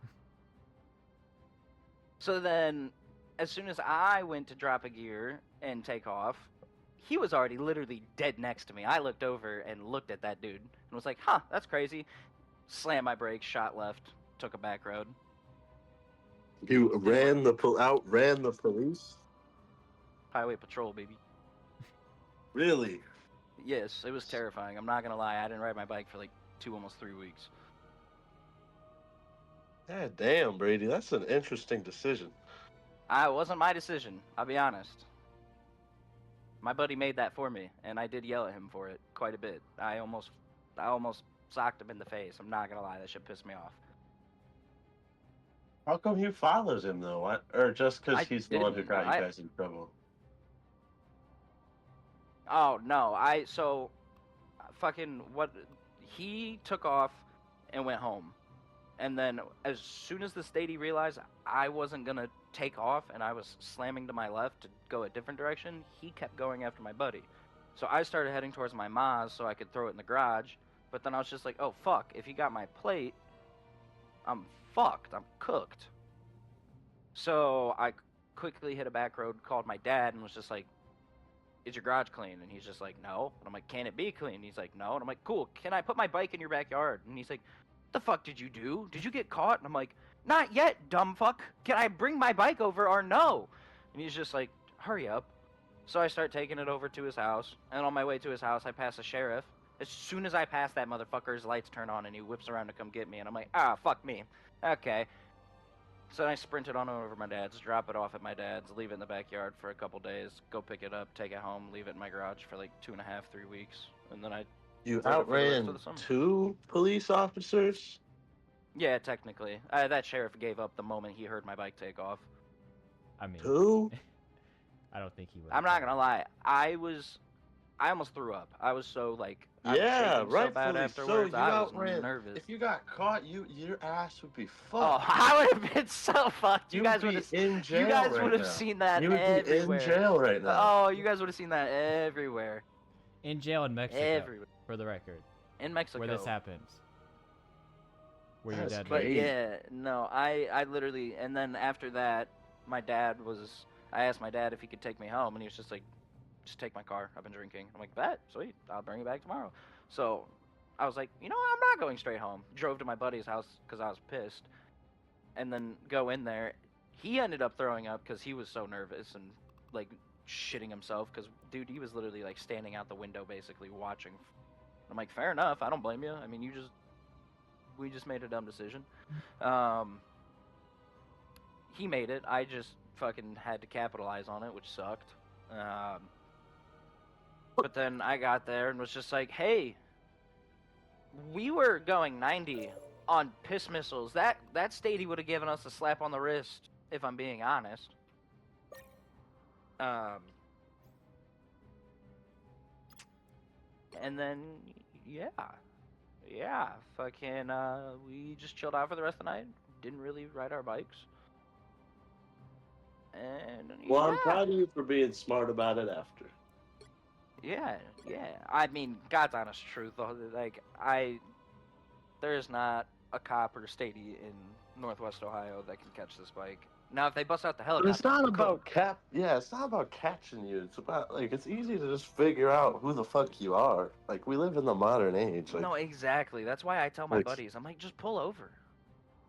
So then, as soon as I went to drop a gear and take off, he was already literally dead next to me. I looked over and looked at that dude and was like, huh, that's crazy. Slammed my brakes, shot left, took a back road. You outran the police? Highway patrol, baby. Really? Yes, it was terrifying. I'm not gonna lie. I didn't ride my bike for like 2, almost 3 weeks. Yeah, damn, Brady. That's an interesting decision. It wasn't my decision. I'll be honest. My buddy made that for me, and I did yell at him for it quite a bit. I almost socked him in the face. I'm not gonna lie. That shit pissed me off. How come you followed him though? Or just because I he's the one who didn't. got you guys in trouble? Oh no. Fucking what? He took off and went home. And then as soon as the statey realized I wasn't gonna take off and I was slamming to my left to go a different direction, he kept going after my buddy. So I started heading towards my Maz so I could throw it in the garage. But then I was just like, oh fuck, if he got my plate, I'm fucked. I'm cooked. So I quickly hit a back road, called my dad, and was just like, is your garage clean? And he's just like, no. And I'm like, can it be clean? And he's like, no. And I'm like, cool, can I put my bike in your backyard? And he's like, the fuck did you do? Did you get caught? And I'm like, not yet, dumb fuck. Can I bring my bike over or no? And he's just like, hurry up. So I start taking it over to his house, and on my way to his house, I pass a sheriff. As soon as I pass that motherfucker, his lights turn on, and he whips around to come get me, and I'm like, fuck me. Okay. So I sprinted on over to my dad's, drop it off at my dad's, leave it in the backyard for a couple days, go pick it up, take it home, leave it in my garage for like 2.5, 3 weeks, and then I You rode it for the rest outran of the summer. 2 police officers? Yeah, technically. That sheriff gave up the moment he heard my bike take off. I mean, 2? I don't think he would. I'm not gonna lie. I almost threw up. I was so like, I was Yeah, shaking so bad rightfully so. afterwards. You I was outran. nervous. If you got caught, your ass would be Oh, fucked. I would have been so fucked. You You'd guys be would have. in jail You guys right would have now. seen that You would everywhere. be in jail right now. Oh, you guys would have seen that everywhere. In jail in Mexico, Everywhere. for the record, In Mexico. where this happens. Where your That's dad But great. yeah, no, I literally, and then after that, I asked my dad if he could take me home, and he was just like, just take my car. I've been drinking. I'm like, bet, sweet. I'll bring it back tomorrow. So I was like, you know what? I'm not going straight home. Drove to my buddy's house because I was pissed, and then go in there. He ended up throwing up because he was so nervous and like shitting himself because, dude, he was literally like standing out the window basically watching. I'm like, fair enough. I don't blame you. I mean, we just made a dumb decision. He made it. I just fucking had to capitalize on it, which sucked. But then I got there and was just like, hey, we were going 90 on piss missiles. That statey would have given us a slap on the wrist, if I'm being honest. And then, yeah, fucking, we just chilled out for the rest of the night. Didn't really ride our bikes. And Well, yeah. I'm proud of you for being smart about it after. Yeah. I mean, God's honest truth, though, like, there's not a cop or a statey in Northwest Ohio that can catch this bike. Now, if they bust out the But helicopter, it's not cool. about it's not about catching you. It's about, like, it's easy to just figure out who the fuck you are. Like, we live in the modern age. Like, No, exactly. That's why I tell my like- buddies, I'm like, just pull over.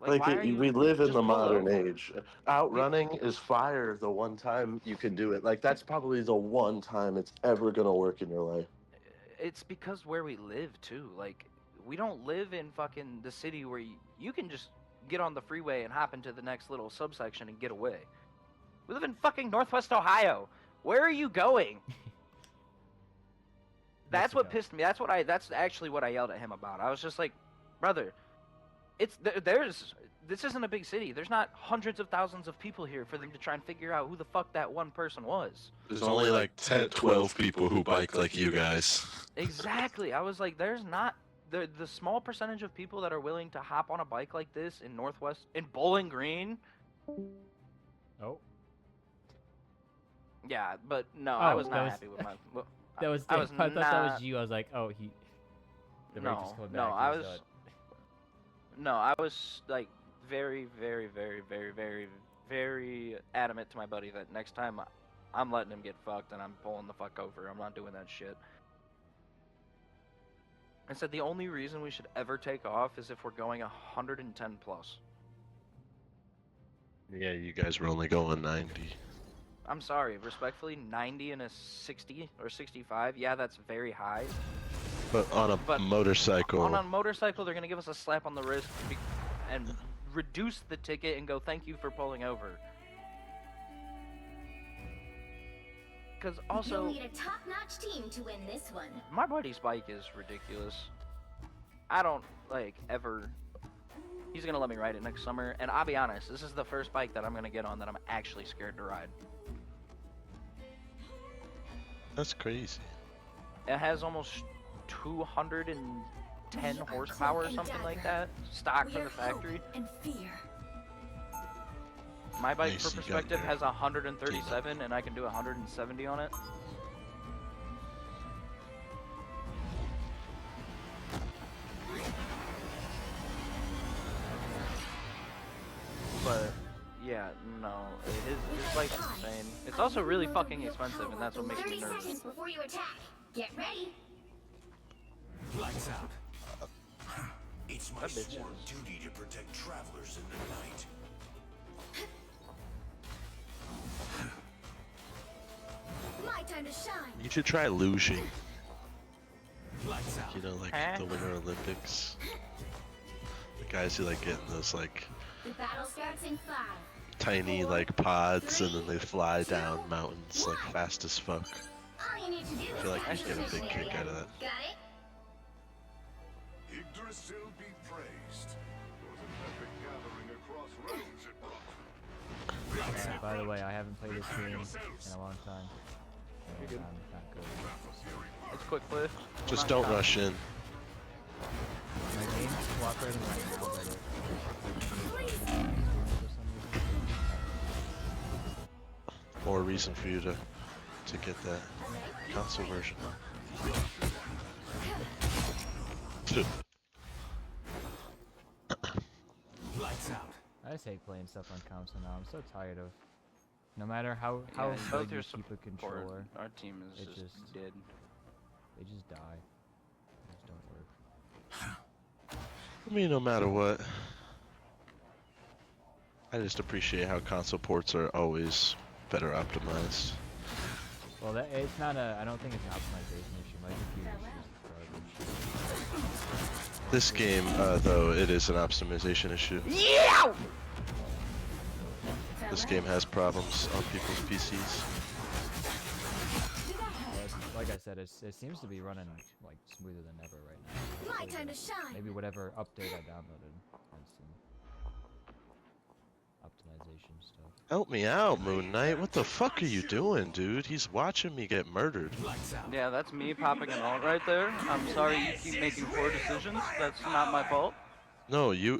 like why are you we live in just the pull modern over? age. Outrunning is fire the one time you can do it. Like, that's probably the one time it's ever gonna work in your life. It's because where we live too. Like, we don't live in fucking the city where you can just get on the freeway and hop into the next little subsection and get away. We live in fucking Northwest Ohio. Where are you going? That's what Mexico. pissed me. That's actually what I yelled at him about. I was just like, brother, this isn't a big city. There's not hundreds of thousands of people here for them to try and figure out who the fuck that one person was. There's only like 10, 12 people who bike like you guys. Exactly. I was like, there's not the small percentage of people that are willing to hop on a bike like this in Bowling Green. Oh, Yeah, but no, I Oh, was that not was- happy with my. Well, that was. I I, was thought that not- was you. I was like, oh, he. The rage is coming No, back. I He was. done. No, I was like very, very, very, very, very, very adamant to my buddy that next time I'm letting him get fucked and I'm pulling the fuck over. I'm not doing that shit. I said the only reason we should ever take off is if we're going 110 plus. Yeah, you guys were only going 90. I'm sorry, respectfully, 90 and a 60 or 65, yeah, that's very high. But on a But motorcycle, On a motorcycle, they're gonna give us a slap on the wrist and reduce the ticket and go, thank you for pulling over. Because also, You'll need a top-notch team to win this one. my buddy's bike is ridiculous. I don't, ever... He's gonna let me ride it next summer, and I'll be honest, this is the first bike that I'm gonna get on that I'm actually scared to ride. that's crazy. It has almost 210 horsepower or something like that, stock from the factory. And fear. My bike, Nice, for you got perspective, your has 137, and I can do 170 on it. But, yeah, no, his bike's insane. It's also really fucking expensive, and that's what makes me 30 nervous. seconds before you attack. Get ready. Lights out. It's my That bitch sworn is- duty to protect travelers in the night. My time to shine. You should try lugeing. Lights out. You know, like Huh? the Winter Olympics. The guys who like get in those like The battle starts in 5. tiny like pods and then they fly down mountains like fast as fuck. All you need to do I is feel like find you'd get a position big kick area. out of that. Got it? Yggdrasil be praised. Was an epic gathering across realms it brought. By the way, I haven't played this game in a long time. So You're good. I'm not good. It's quick play. Just Not don't tough. rush in. My game's cooperating right now, but it for some reason. More reason for you to get that console version. Lights out. I just hate playing stuff on console now. I'm so tired of. No matter how Yeah, both good your you keep a support, controller, our team is it just just- dead. they just die. They just don't work. I mean, no matter what. I just appreciate how console ports are always better optimized. Well, it's not a. I don't think it's an optimization issue. My computer's just garbage. This game, though, it is an optimization issue. Yeah! This game has problems on people's PCs. Like I said, it seems to be running like smoother than ever right now. My time to shine. Maybe whatever update I downloaded has some optimization stuff. Help me out, Moon Knight. What the fuck are you doing, dude? He's watching me get murdered. Lights out. Yeah, that's me popping an alt right there. I'm sorry you keep making poor decisions. That's not my fault. No, you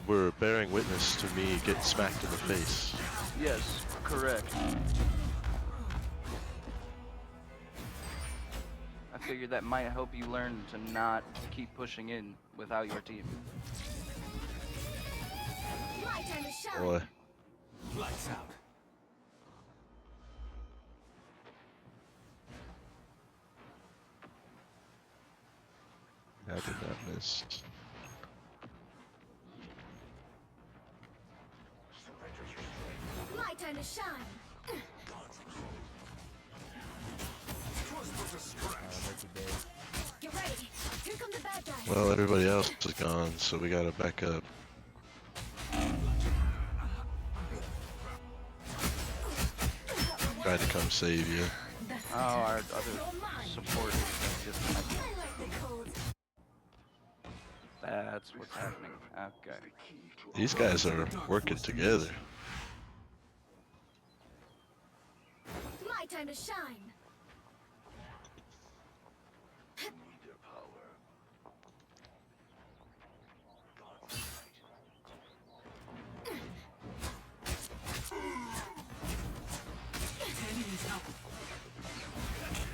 were bearing witness to me get smacked in the face. Yes, correct. I figured that might help you learn to not keep pushing in without your team. My time to shine. Boy, Lights out. how did that miss? My time to shine. Get ready. Here come the bad guys. Well, everybody else is gone, so we gotta back up. Tried to come save you. Oh, our other support is disconnected. I like the cold. That's what's happening. Okay. These guys are working together. My time to shine.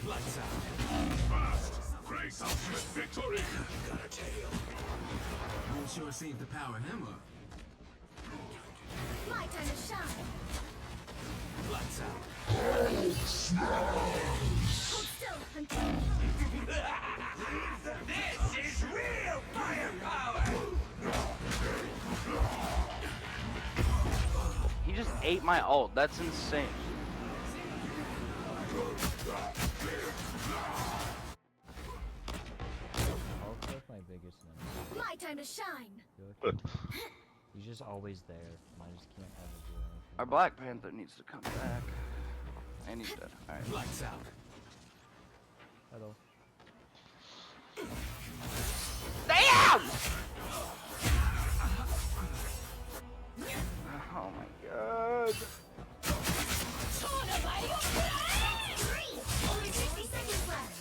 Lights out. Great ultimate victory! Got a tail. You sure seem to power him up. My time to shine. ate my ult. That's insane. Hulk's like my biggest enemy. My time to shine. He's just always there, and I just can't ever do anything. Our Black Panther needs to come back. And he's dead. Alright. Lights out. Hello. Damn! Oh my god. Only 60 seconds left.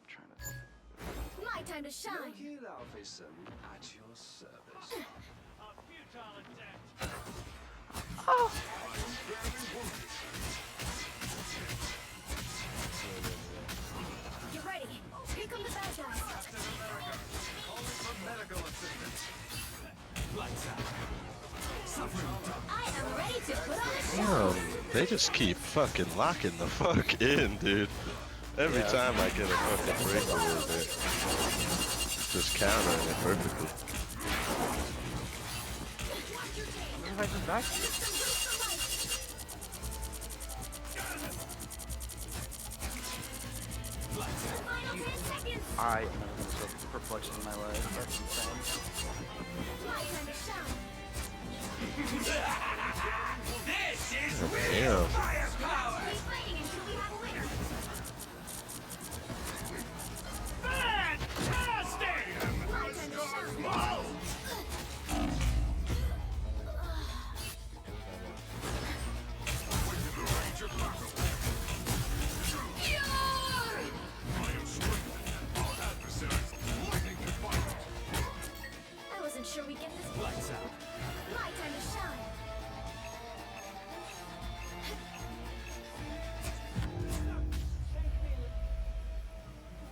Trying to... My time to shine. Loki Alfison at your service. Oh. Get ready. Here come the bad guys. Medical assistance. Lights out. Suffering. I am ready to put on a show. Damn, they just keep fucking locking the fuck in, dude. Every Yeah. time I get a fucking breakaway, they're just countering it perfectly. What if I just back? Final 10 seconds. I am so perplexed in my life. That's insane. My time to shine. Damn. Keep fighting until we have a winner. My time to shine. I wasn't sure we'd get this. Lights out. My time to shine.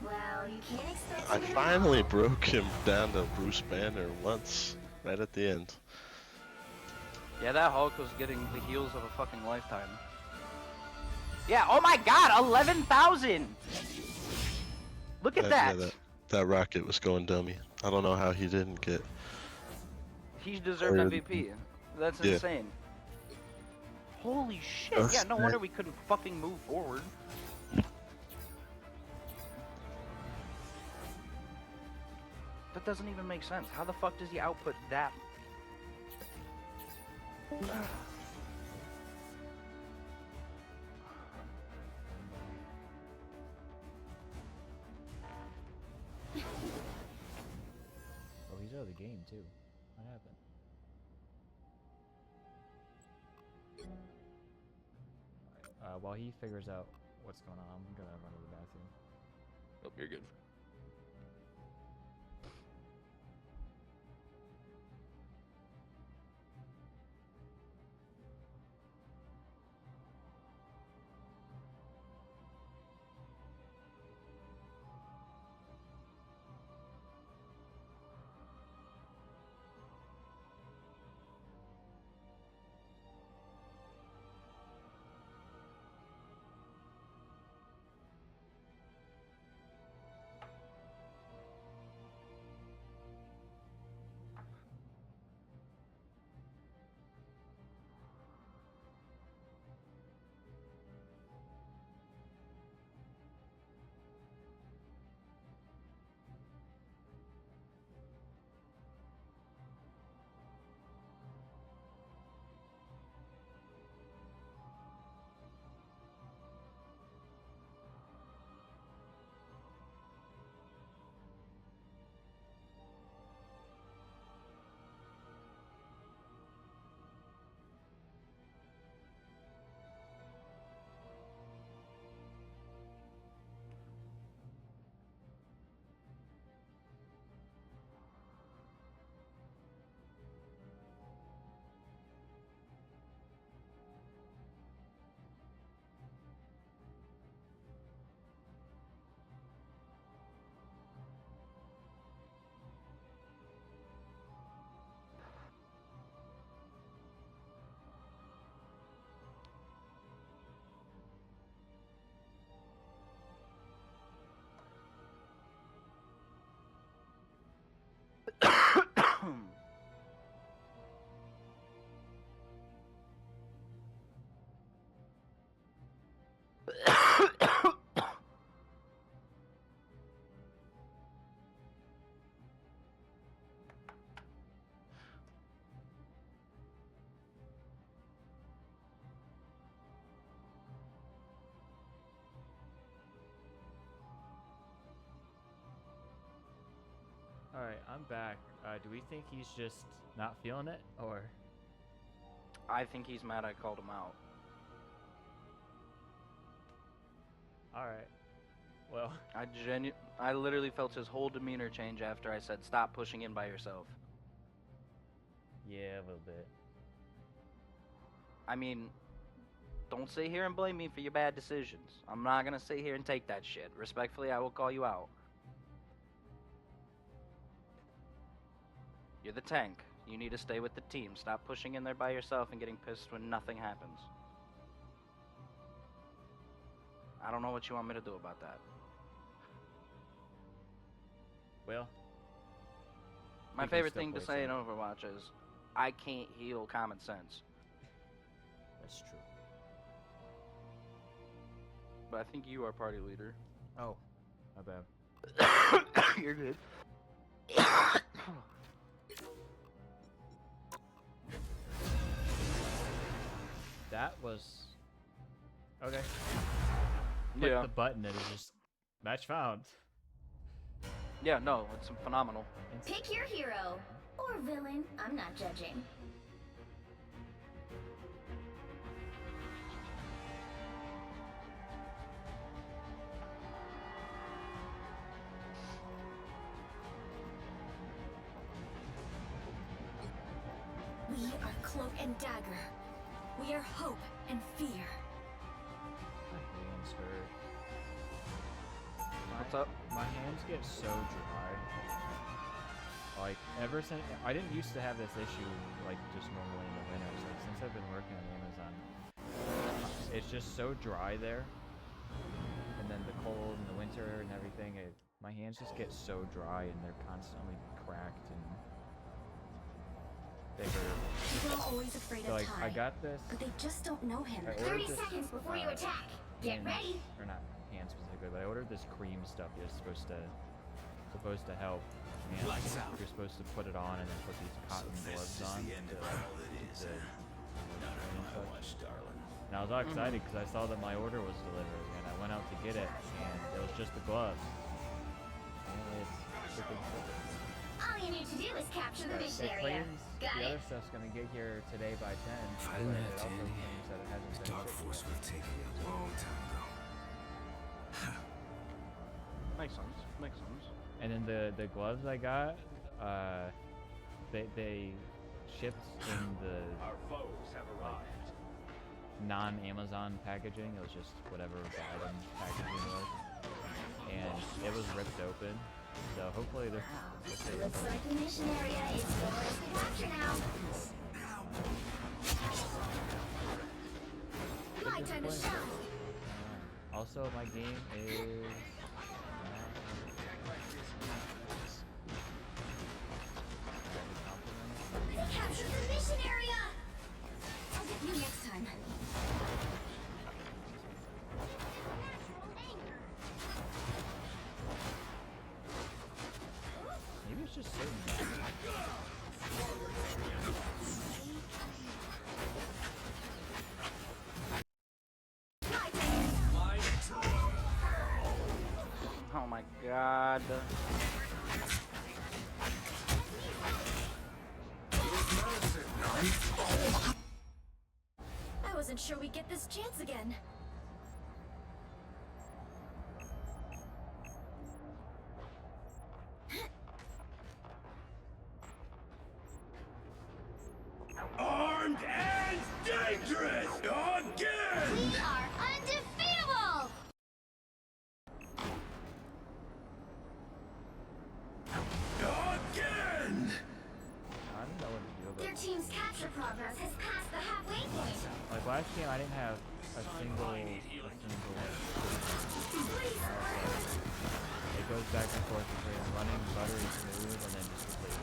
Well, you can't expect. I to win finally all. broke him down to Bruce Banner once, right at the end. Yeah, that Hulk was getting the heals of a fucking lifetime. Yeah, oh my god, 11,000! Look at that! Yeah, that rocket was going dummy. I don't know how he didn't get. He deserved Or- MVP. That's Yeah. insane. Holy shit, That's yeah, no wonder it. we couldn't fucking move forward. That doesn't even make sense. How the fuck does he output that? Oh, he's out of the game too. What happened? Alright, while he figures out what's going on, I'm gonna run to the bathroom. Oh, you're good. All right, I'm back. Do we think he's just not feeling it, or? I think he's mad I called him out. All right. Well, I literally felt his whole demeanor change after I said stop pushing in by yourself. yeah, a little bit. I mean, don't sit here and blame me for your bad decisions. I'm not gonna sit here and take that shit. Respectfully, I will call you out. You're the tank. You need to stay with the team. Stop pushing in there by yourself and getting pissed when nothing happens. I don't know what you want me to do about that. Well, My we can favorite still thing to play say in some. Overwatch is, I can't heal common sense. That's true. But I think you are party leader. Oh, my bad. You're good. That was okay. Click Yeah. the button and it just match found. Yeah, no, it's phenomenal. Pick your hero or villain. I'm not judging. We are Cloak and Dagger. We are hope and fear. My hands hurt. What's up? My hands get so dry. Like ever since I didn't used to have this issue like just normally in the winters. Like since I've been working on Amazon, it's just so dry there. And then the cold and the winter and everything, my hands just get so dry and they're constantly cracked and they hurt. People are always afraid So of like Ty, I got this. but they just don't know him. I ordered 30 this, seconds before you attack. Get hand- ready. Or not hand specifically, but I ordered this cream stuff that's supposed to help. And Lights out. you're supposed to put it on and then put these cotton gloves This is on. the end to, of all it is, the- Not on my watch, darling. And I was all excited because I saw that my order was delivered, and I went out to get it, and it was just the gloves. And it's freaking perfect. All you need to do is capture the But mission it area. claims Got the it? other stuff's gonna get here today by 10. If I but didn't it have also Danny, claims that it hasn't the been Dark shipped Force yet. would have taken me a long time ago. Makes sense. Makes sense. And then the gloves I got, they shipped in the Our foes have arrived. non-Amazon packaging. It was just whatever the item packaging was, and it was ripped open. So hopefully they're. Looks like the mission area is yours to capture now. My time to shine. Also, my game is. They captured the mission area. I'll get you next time. Maybe it's just so. My time. Oh my god. I wasn't sure we'd get this chance again. Armed and dangerous again! We are undefeatable! Again! I don't know what to do Their about. team's capture progress has passed the halfway point. Like last game, I didn't have a single. It goes back and forth between running buttery smooth and then just complete.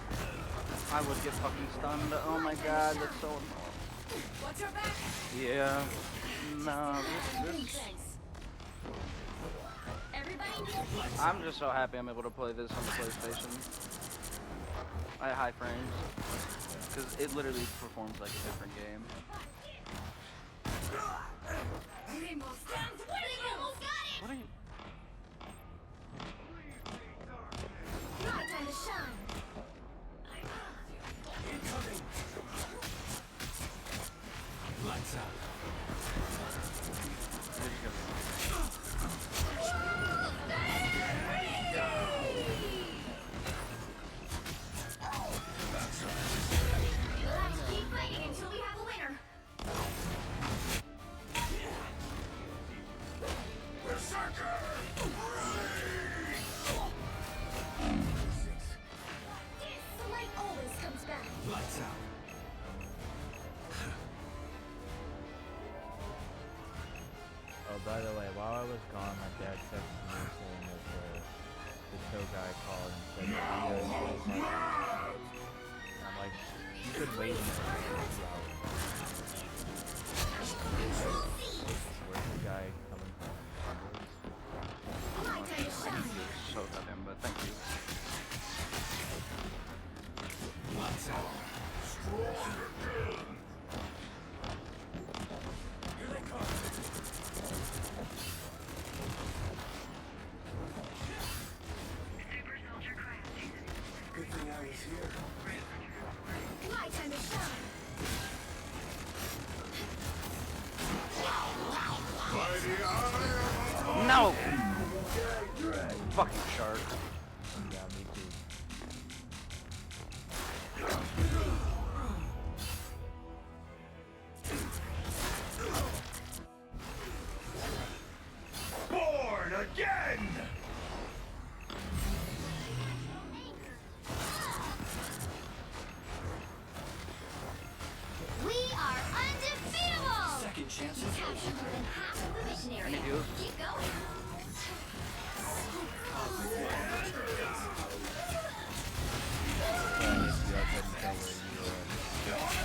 I would get fucking stunned. Oh my god, that's so annoying. What's our back? Yeah. No, this. Everybody needs I'm just so happy I'm able to play this on the PlayStation at high frames. Because it literally performs like a different game. We almost got it! What are you... My time to shine. Lights out. Oh, by the way, while I was gone, my dad texted me saying that the tow guy called and said that he was and I'm like, you could wait until 2 hours. Where's the guy coming from? My time to shine. So got him, but thank you. Lights out. Here they come. Good thing I was here. My time to shine. No! Fucking shark. Yeah, me too. Born again! We are undefeatable! Second chances. Captured more than half of the mission area. Any views? Keep going. Sorry if you guys couldn't tell where you were.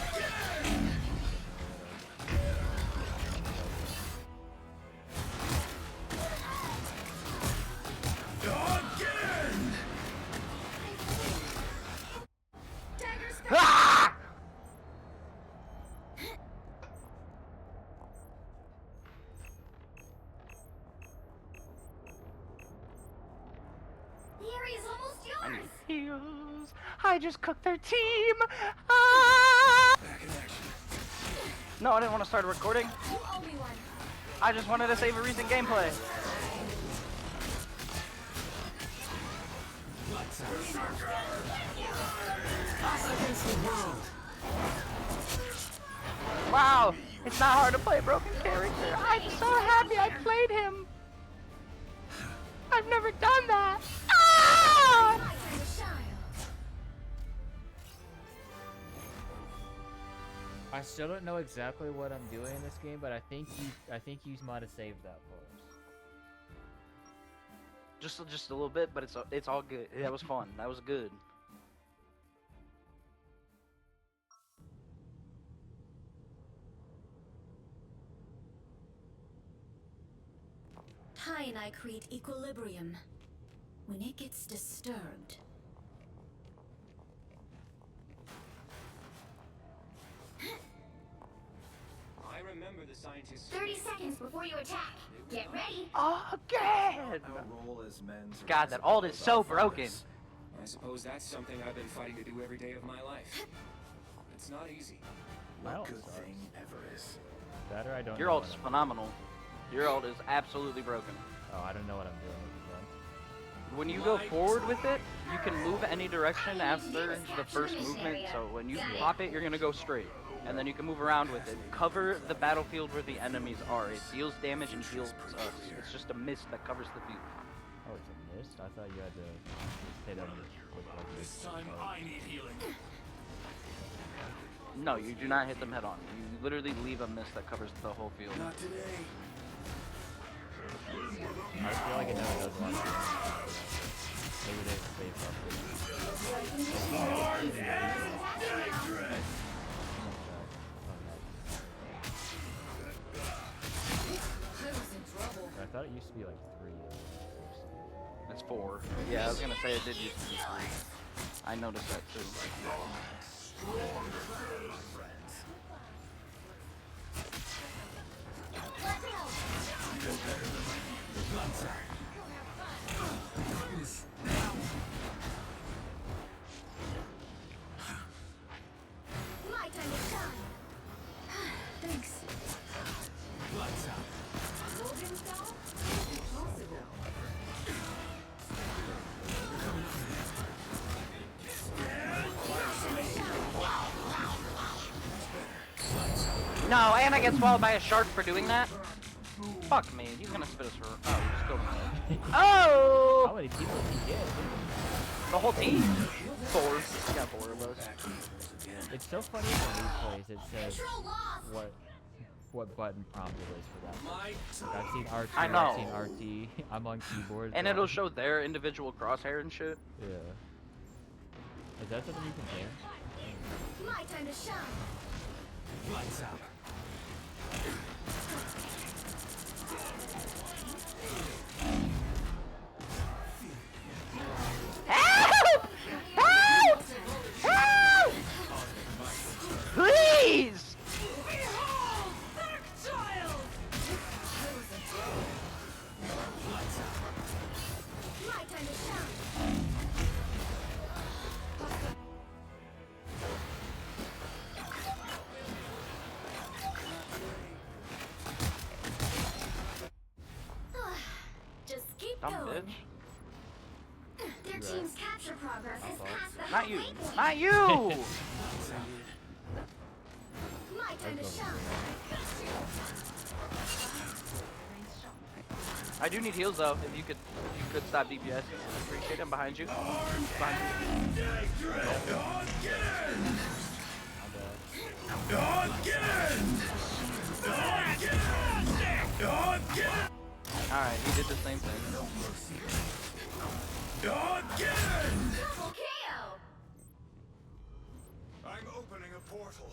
Again! Dagger spell. Ah! The area is almost I yours. need heals. I just cooked their team. Ah! Back in action. No, I didn't want to start a recording. You owe me one. I just wanted to save a recent gameplay. Lights out. Wow, it's not hard to play a broken character. I'm so happy I played him. I've never done that. Ah! My time to shine. I still don't know exactly what I'm doing in this game, but I think you might have saved that for us. Just a little bit, but it's all good. That was fun. That was good. Ty and I create equilibrium. When it gets disturbed, I remember the scientists. 30 seconds before you attack. Get ready. Again. Our role as men. God, that ult is so broken. I suppose that's something I've been fighting to do every day of my life. It's not easy. My ult Good sucks. thing ever is. That or I don't Your know ult what is I'm- phenomenal. Your ult is absolutely broken. Oh, I don't know what I'm doing with the gun. When you go forward with it, you can move any direction after the first movement. So when you pop it, you're gonna go straight, and then you can move around with it. Cover the battlefield where the enemies are. It deals damage and heals us. It's just a mist that covers the field. Oh, it's a mist? I thought you had to hit them with like This time I need healing. No, you do not hit them head on. You literally leave a mist that covers the whole field. Not today. I feel like it never does a lot of damage. Maybe they save I thought it used to be like 3. It's 4. Yeah, I was gonna say it did used to be 3. I noticed that too. My time to shine. Thanks. Lights out. Golden Star? Impossible. No, and I get swallowed by a shark for doing that? Fuck me, he's gonna spit us for. Oh, he just killed himself. How Oh! many people did he get? The whole team. Four. We got 4 of us. It's so funny in replays. It says Control lost. what button prompt it is for that. My Like, I've seen R2, I I've seen know. RT. I'm on keyboard. And so it'll show their individual crosshair and shit. Yeah. Is that something you can do? My time to shine. lights out. Help! Help! Help! Please! Behold, that child! My time to shine. Just keep Dumb going. bitch. Their team's capture progress has passed the Not you. halfway point. Not you! My time to shine. I do need heals though. If you could stop DPS. Appreciate him behind you. Behind you. Alright, he did the same thing. Double KO. I'm opening a portal.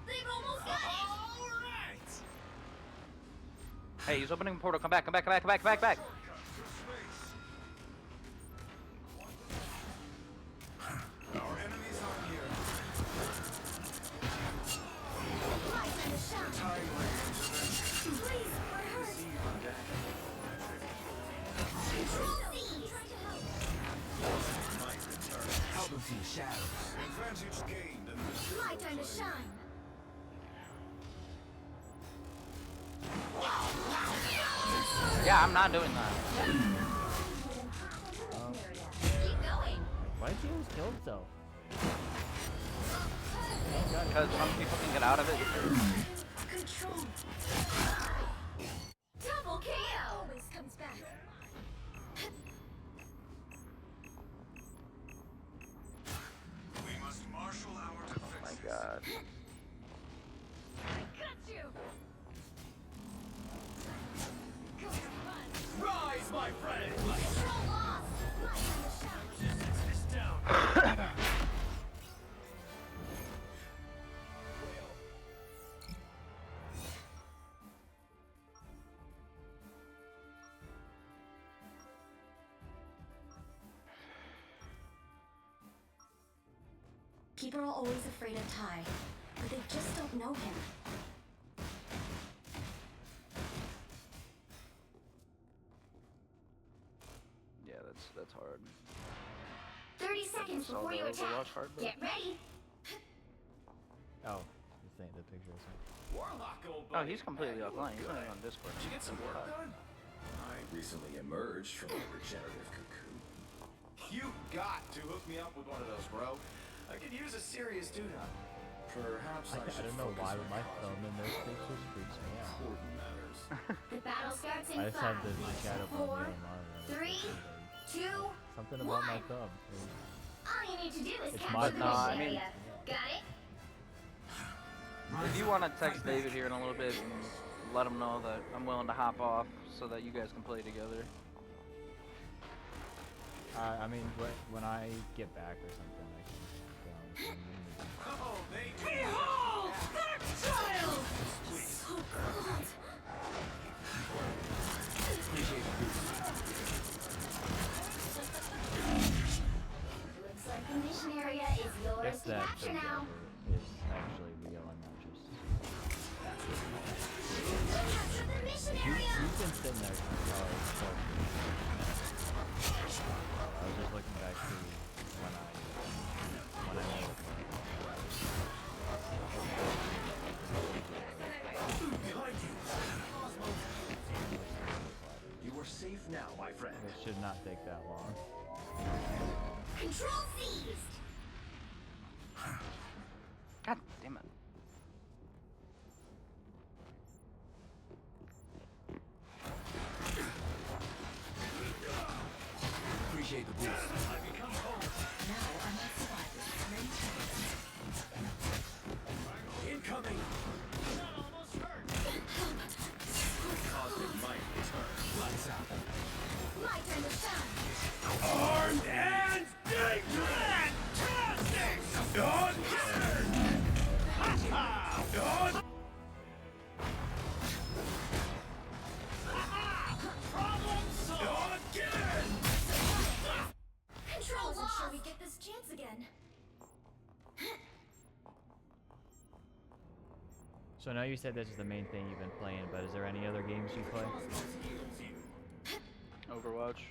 They've almost got it. Hey, he's opening a portal. Come back, come back, come back, come back, come back, back. Our enemies are here. My time to shine. Please, we're hurt. Control C. Help him see the shadows. Advantage gained in this. My time to shine. Yeah, I'm not doing that. Keep going. Why did he almost kill himself? Because some people can get out of it. Control. Double KO. Always comes back. We must marshal our Oh defenses. my god. I got you. Rise, my friend! Control lost. My time to shine. This down. People are always afraid of Ty, but they just don't know him. Yeah, that's hard. 30 seconds Saw before the you attack. Overwatch part, but- Get ready. Oh, the thing, the picture is Warlock, old Oh, buddy. he's completely You offline. look He's not good. even on Discord. Did you get some work done? I recently emerged from a regenerative cocoon. You got to hook me up with one of those, bro. I could use a serious tune-up. Perhaps I, I should don't know focus why, on but my causing thumb in those pictures freaks me out. important matters. The battle starts in I just have 5, the shadow on the 4, other monitor. 3, 2, Something about my 1. thumb. All you need to do is It's capture my the thumb. mission I mean- area. Got it? If you want to text David here in a little bit and let him know that I'm willing to hop off so that you guys can play together. I mean, when I get back or something, I can go. Oh, they Behold, that child! So cold. Looks like the mission area is yours Guess to that capture thing now. is actually real and not just. Capture the mission area! You've been sitting there since probably 12 years. I was just looking back to when I made it. Behind you! You are safe now, my friend. It should not take that long. Control seized! God damn it. appreciate the boost. Now I must So I know you said this is the main thing you've been playing, but is there any other games you play? Overwatch,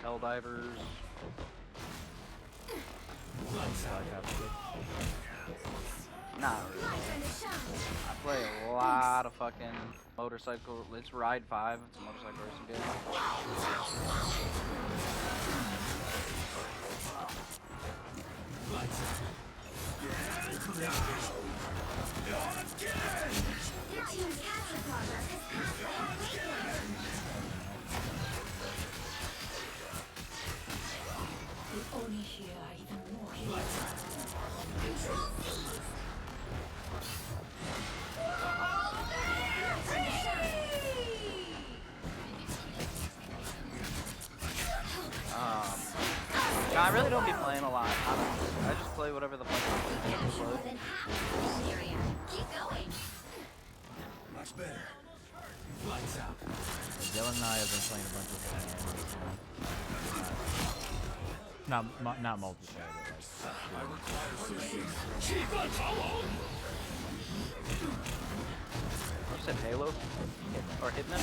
Helldivers. Nah, I play a lot of fucking motorcycle. It's Ride 5. It's a motorcycle racing game. Your team's capture progress has passed the halfway point. The Oni here are even more No, I really don't be playing a lot. I just play whatever the fuck I more play. than half of this area. Keep going. Much better. Lights out. Dylan and I have been playing a bunch of not multiplayer, but like. You said Halo? Or Hitman?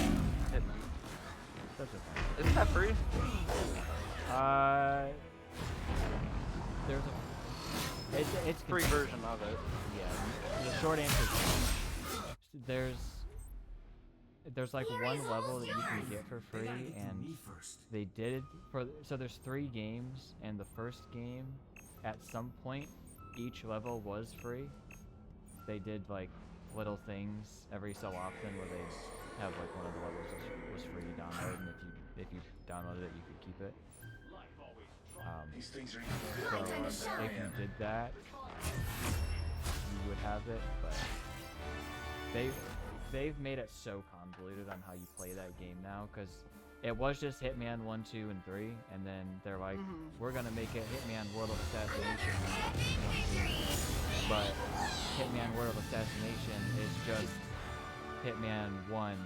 Hitman. That's okay. Isn't that free? There's a it's Free version of it. Yeah. The short answer is there's like one level that you can get for free, and they did so there's 3 games, and the first game at some point each level was free. They did like little things every so often where they have like one of the levels was free to download, and if you downloaded it you could keep it. These things are So if you did that, you would have it, but they've made it so convoluted on how you play that game now, because it was just Hitman 1, 2, and 3, and then they're like, we're gonna make it Hitman World of Assassination 1, 2. But Hitman World of Assassination is just Hitman 1, and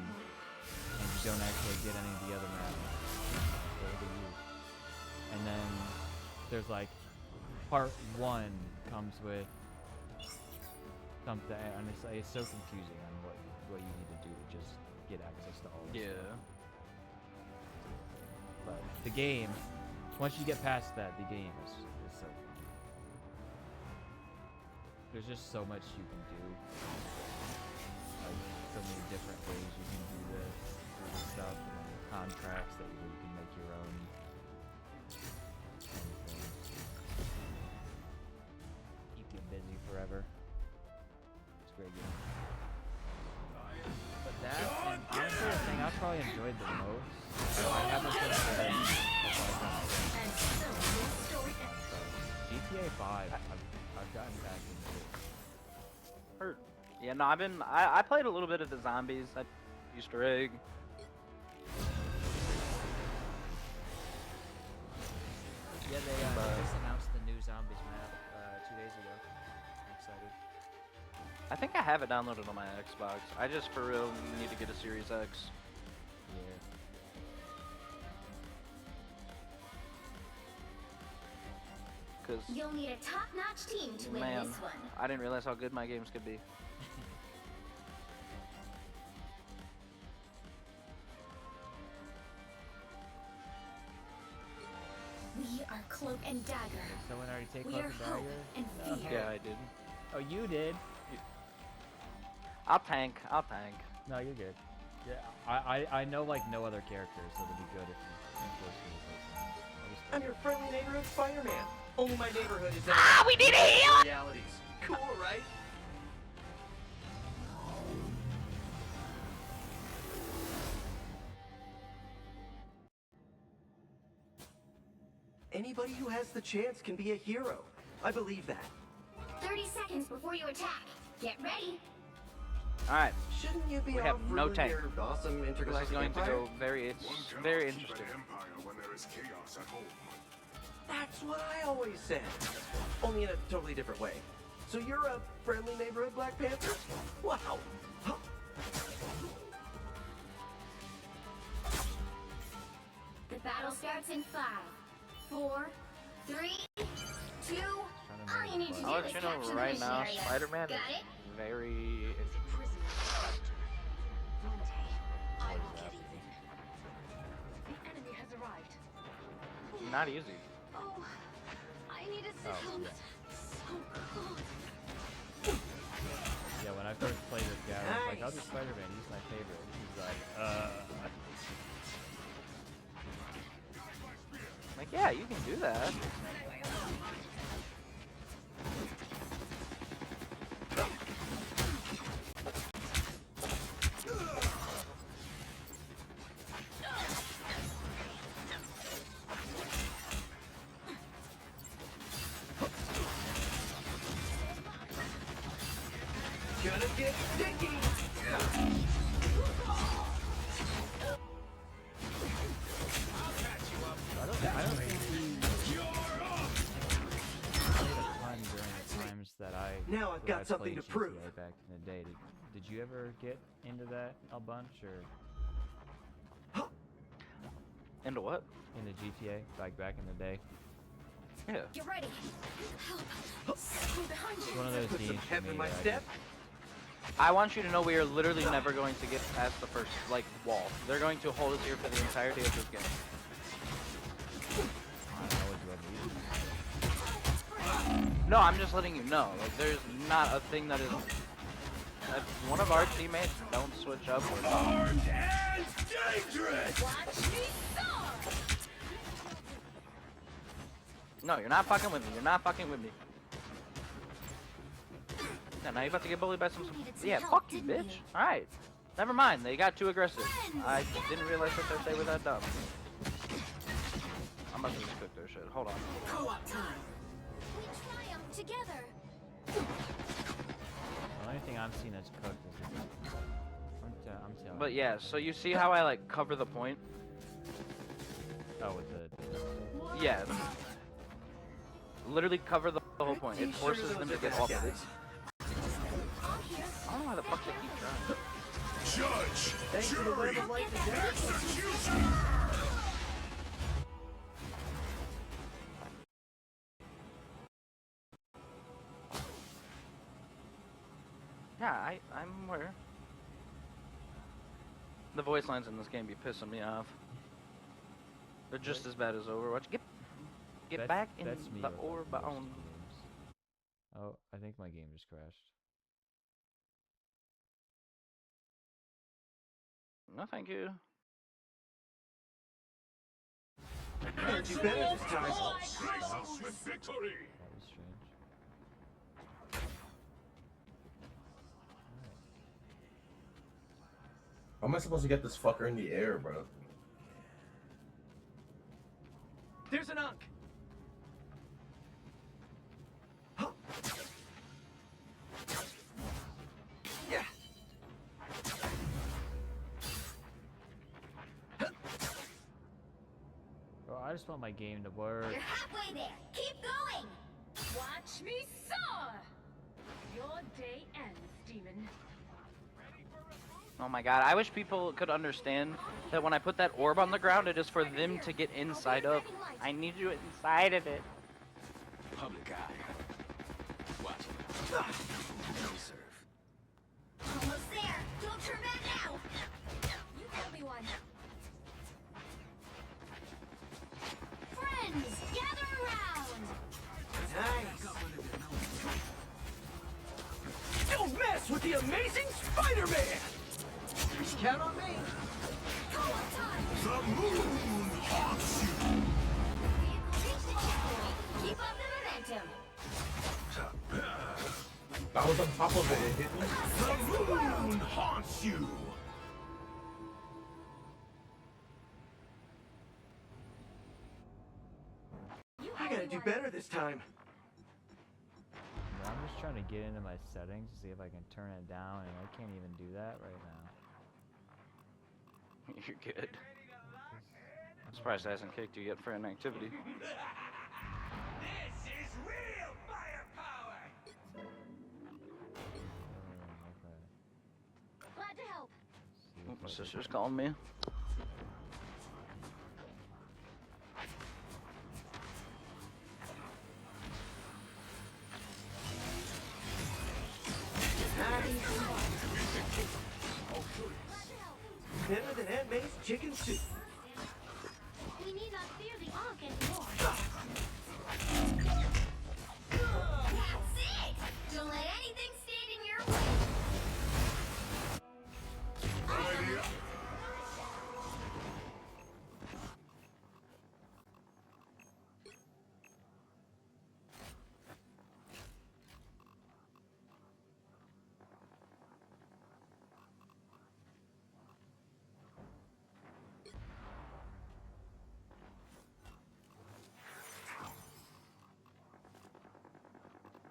you don't actually get any of the other maps. And then there's like part 1 comes with something, and it's so confusing on what you need to do to just get access to all of it. Yeah. But the game, once you get past that, the game is so fun. There's just so much you can do. Like so many different ways you can do this stuff, and then contracts that you can make your own. Keep you busy forever. It's a great game. But that, and honestly, the thing I probably enjoyed the most, I haven't played GTA 5. I've gotten back into it. Heard. Yeah, no, I played a little bit of the zombies. Easter egg. Yeah, they just announced the new Zombies map 2 days ago. I'm excited. I think I have it downloaded on my Xbox. I just for real need to get a Series X. Yeah. Cause You'll need a top-notch team to win man, this one. I didn't realize how good my games could be. We are Cloak and Dagger. Did someone already take We Cloak are and hope Dagger? and fear. Yeah, I did. Oh, you did? I'll tank. I'll tank. No, you're good. Yeah, I know like no other characters, so it'd be good if you forced me to play some. I'm your friendly neighborhood Spider-Man. Only my neighborhood is we need a heal! realities. Cool, right? Anybody who has the chance can be a hero. I believe that. 30 seconds before you attack. Get ready. All right. Shouldn't you be We have off no ruling tank. your awesome This intergalactic is going to empire? go very, One cannot very keep interesting. an empire when there is chaos at home. That's what I always said. Only in a totally different way. So you're a friendly neighborhood Black Panther? Wow. Huh. The battle starts in 5, 4, 3, 2. All you need to do I'll let is you know capture the right mission now, area. Spider-Man Got is it? very Prison. One day, I will get even. The enemy has arrived. not easy. Oh, I needed some help. So cold. Yeah, when I first played this guy, I was like, I'll do Spider-Man. He's my favorite. He's Like, yeah, you can do that. Gonna get sticky. I don't think he played a ton during the times that I Now I've that got I something played to prove. GTA back in the day. Did you ever get into that a bunch or Into what? into GTA like back in the day? Yeah. Get ready. Help. Stay behind It's you. one of those Put games some for pep me in my that I step. I want you to know we are literally never going to get past the first, like, wall. They're going to hold us here for the entirety of this game. I don't know what you No, I'm just letting you know. Like, there's not a thing that is... If one of our teammates don't switch up... Armed and dangerous! Watch me soar. No, you're not fucking with me. You're not fucking with me. Yeah, now you're about to get bullied by some... Yeah, help, fuck you, didn't bitch. you? Alright. Never mind. They got too aggressive. Friends, I didn't realize that they were that dumb. I'm about to just cook their shit. Hold on. Co-op time. We triumph together. The only thing I'm seeing that's cooked is I'm telling But you. yeah, so you see how I, like, cover the point? Oh, with the Yeah. Literally cover the whole point. It forces them to get off of it. I don't know why the fuck they keep trying. Judge! Thanks to the web of light and death. Execution! Yeah, I'm aware. The voice lines in this game be pissing me off. They're just as bad as Overwatch. Get back in that's me the with, like, orb most on. games. Oh, I think my game just crashed. No, thank you. You better this time. Grace us with victory! That was strange. How am I supposed to get this fucker in the air, bro? There's an unk. Yeah. Bro, I just want my game to work. You're halfway there. Keep going. Watch me soar. Your day ends, demon. Oh my god, I wish people could understand that when I put that orb on the ground, it is for them to get inside of. I need you inside of it. Public eye. Watch it. No serve. Almost there. Don't turn back now. You owe me one. Friends, gather around. Nice. Don't mess with the amazing Spider-Man. Count on me. Co-op time. The moon haunts you! Vehicle reach the checkpoint. Keep up the momentum. I was on top of it. It hit me. The moon haunts you! You I owe gotta me do one. better this time. I'm just trying to get into my settings to see if I can turn it down, and I can't even do that right now. You're good. I'm surprised it hasn't kicked you yet for inactivity. This is real firepower! Okay. Glad to help. See Oh, if my I can- sister's calling me. chicken soup. We need not fear the Ankh anymore. That's it! Don't let anything stand in your way. Idea.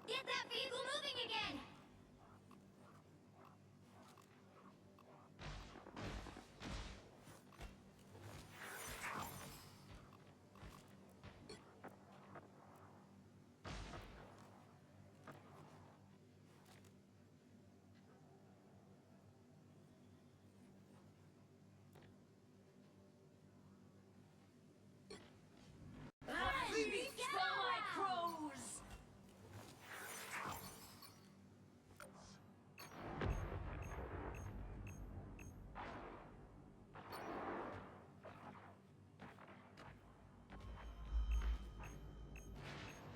Get that vehicle moving again!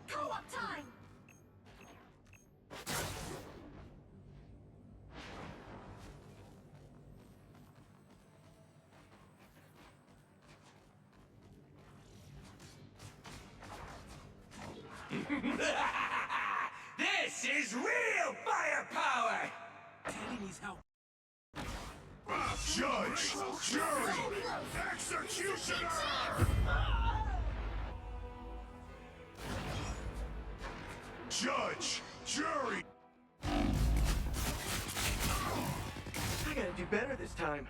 Co-op time! This is real firepower! Judge, jury, executioner! Judge, jury. I gotta do better this time.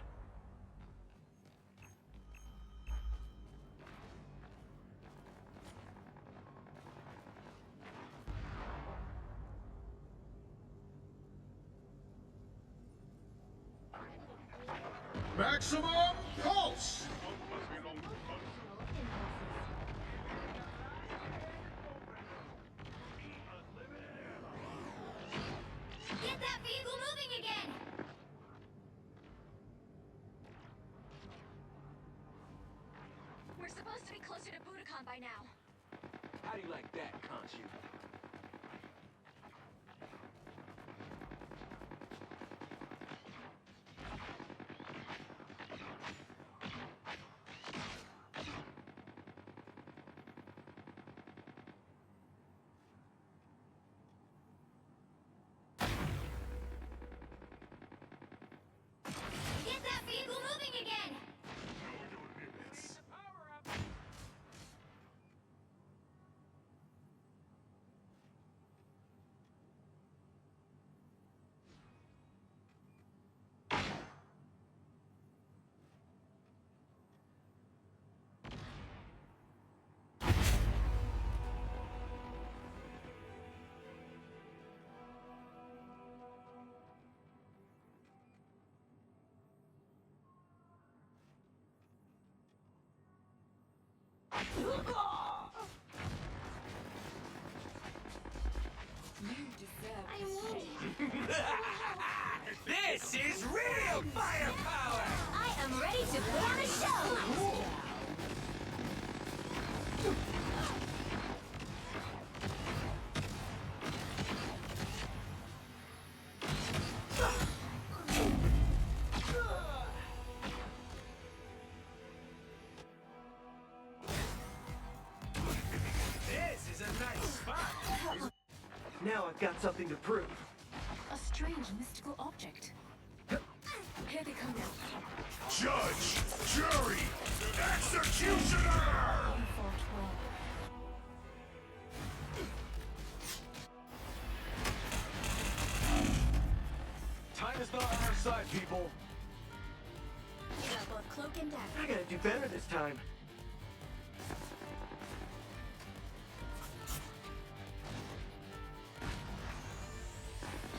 Maximum pulse. Get that vehicle moving again! We're supposed to be closer to Budokan by now. How do you like that, Conchu? Get that vehicle moving again! I won't. This is real firepower! I am ready to put on a show! This is a nice spot! Now I've got something to prove. A strange mystical object. Here they come now. Judge, jury, executioner! You fought well. Time is not on our side, people. You got both cloak and dagger. I gotta do better this time.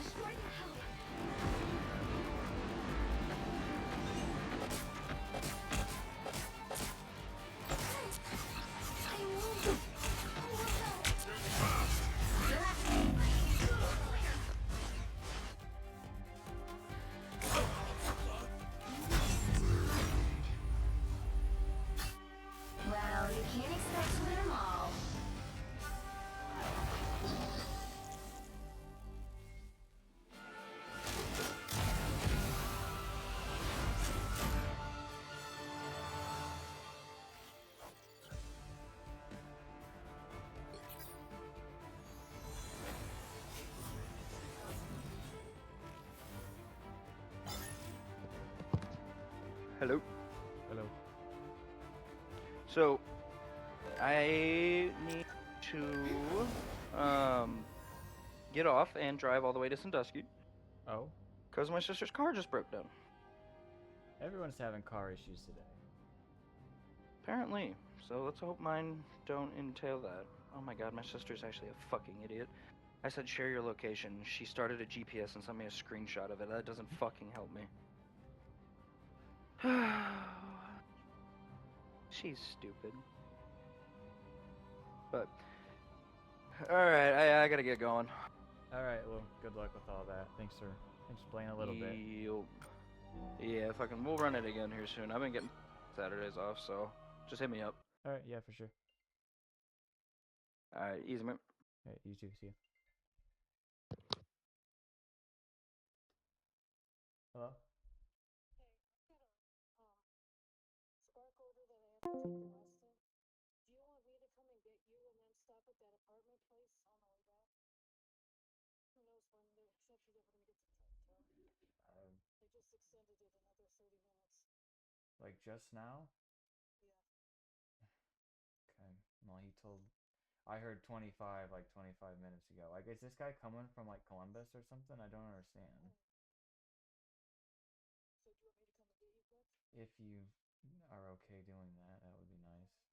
Destroy the help. I won't. Hello. Hello. So, I need to get off and drive all the way to Sandusky Oh, because my sister's car just broke down. everyone's having car issues today. Apparently. So let's hope mine don't entail that. Oh my god, my sister's actually a fucking idiot. I said share your location. She started a GPS and sent me a screenshot of it. That doesn't fucking help me. She's stupid. But alright, I gotta get going. All right. Well, good luck with all that. Thanks for playing a little bit. Yup. Yeah, fucking we'll run it again here soon. I've been getting Saturdays off, so just hit me up. All right. Yeah, for sure. Alright, easy man. All right. You too. See you. Hello. Spark order that I have to take to Austin. Do you want me to come and get you and then stop at that apartment place on the way back? Who knows when they're actually ever gonna get to town. They just extended it another 30 minutes. Like just now? Yeah. Okay. Well, he told. I heard 25 like 25 minutes ago. Like, is this guy coming from like Columbus or something? I don't understand. So do you want me to come and get you quick? If you are okay doing that, that would be nice.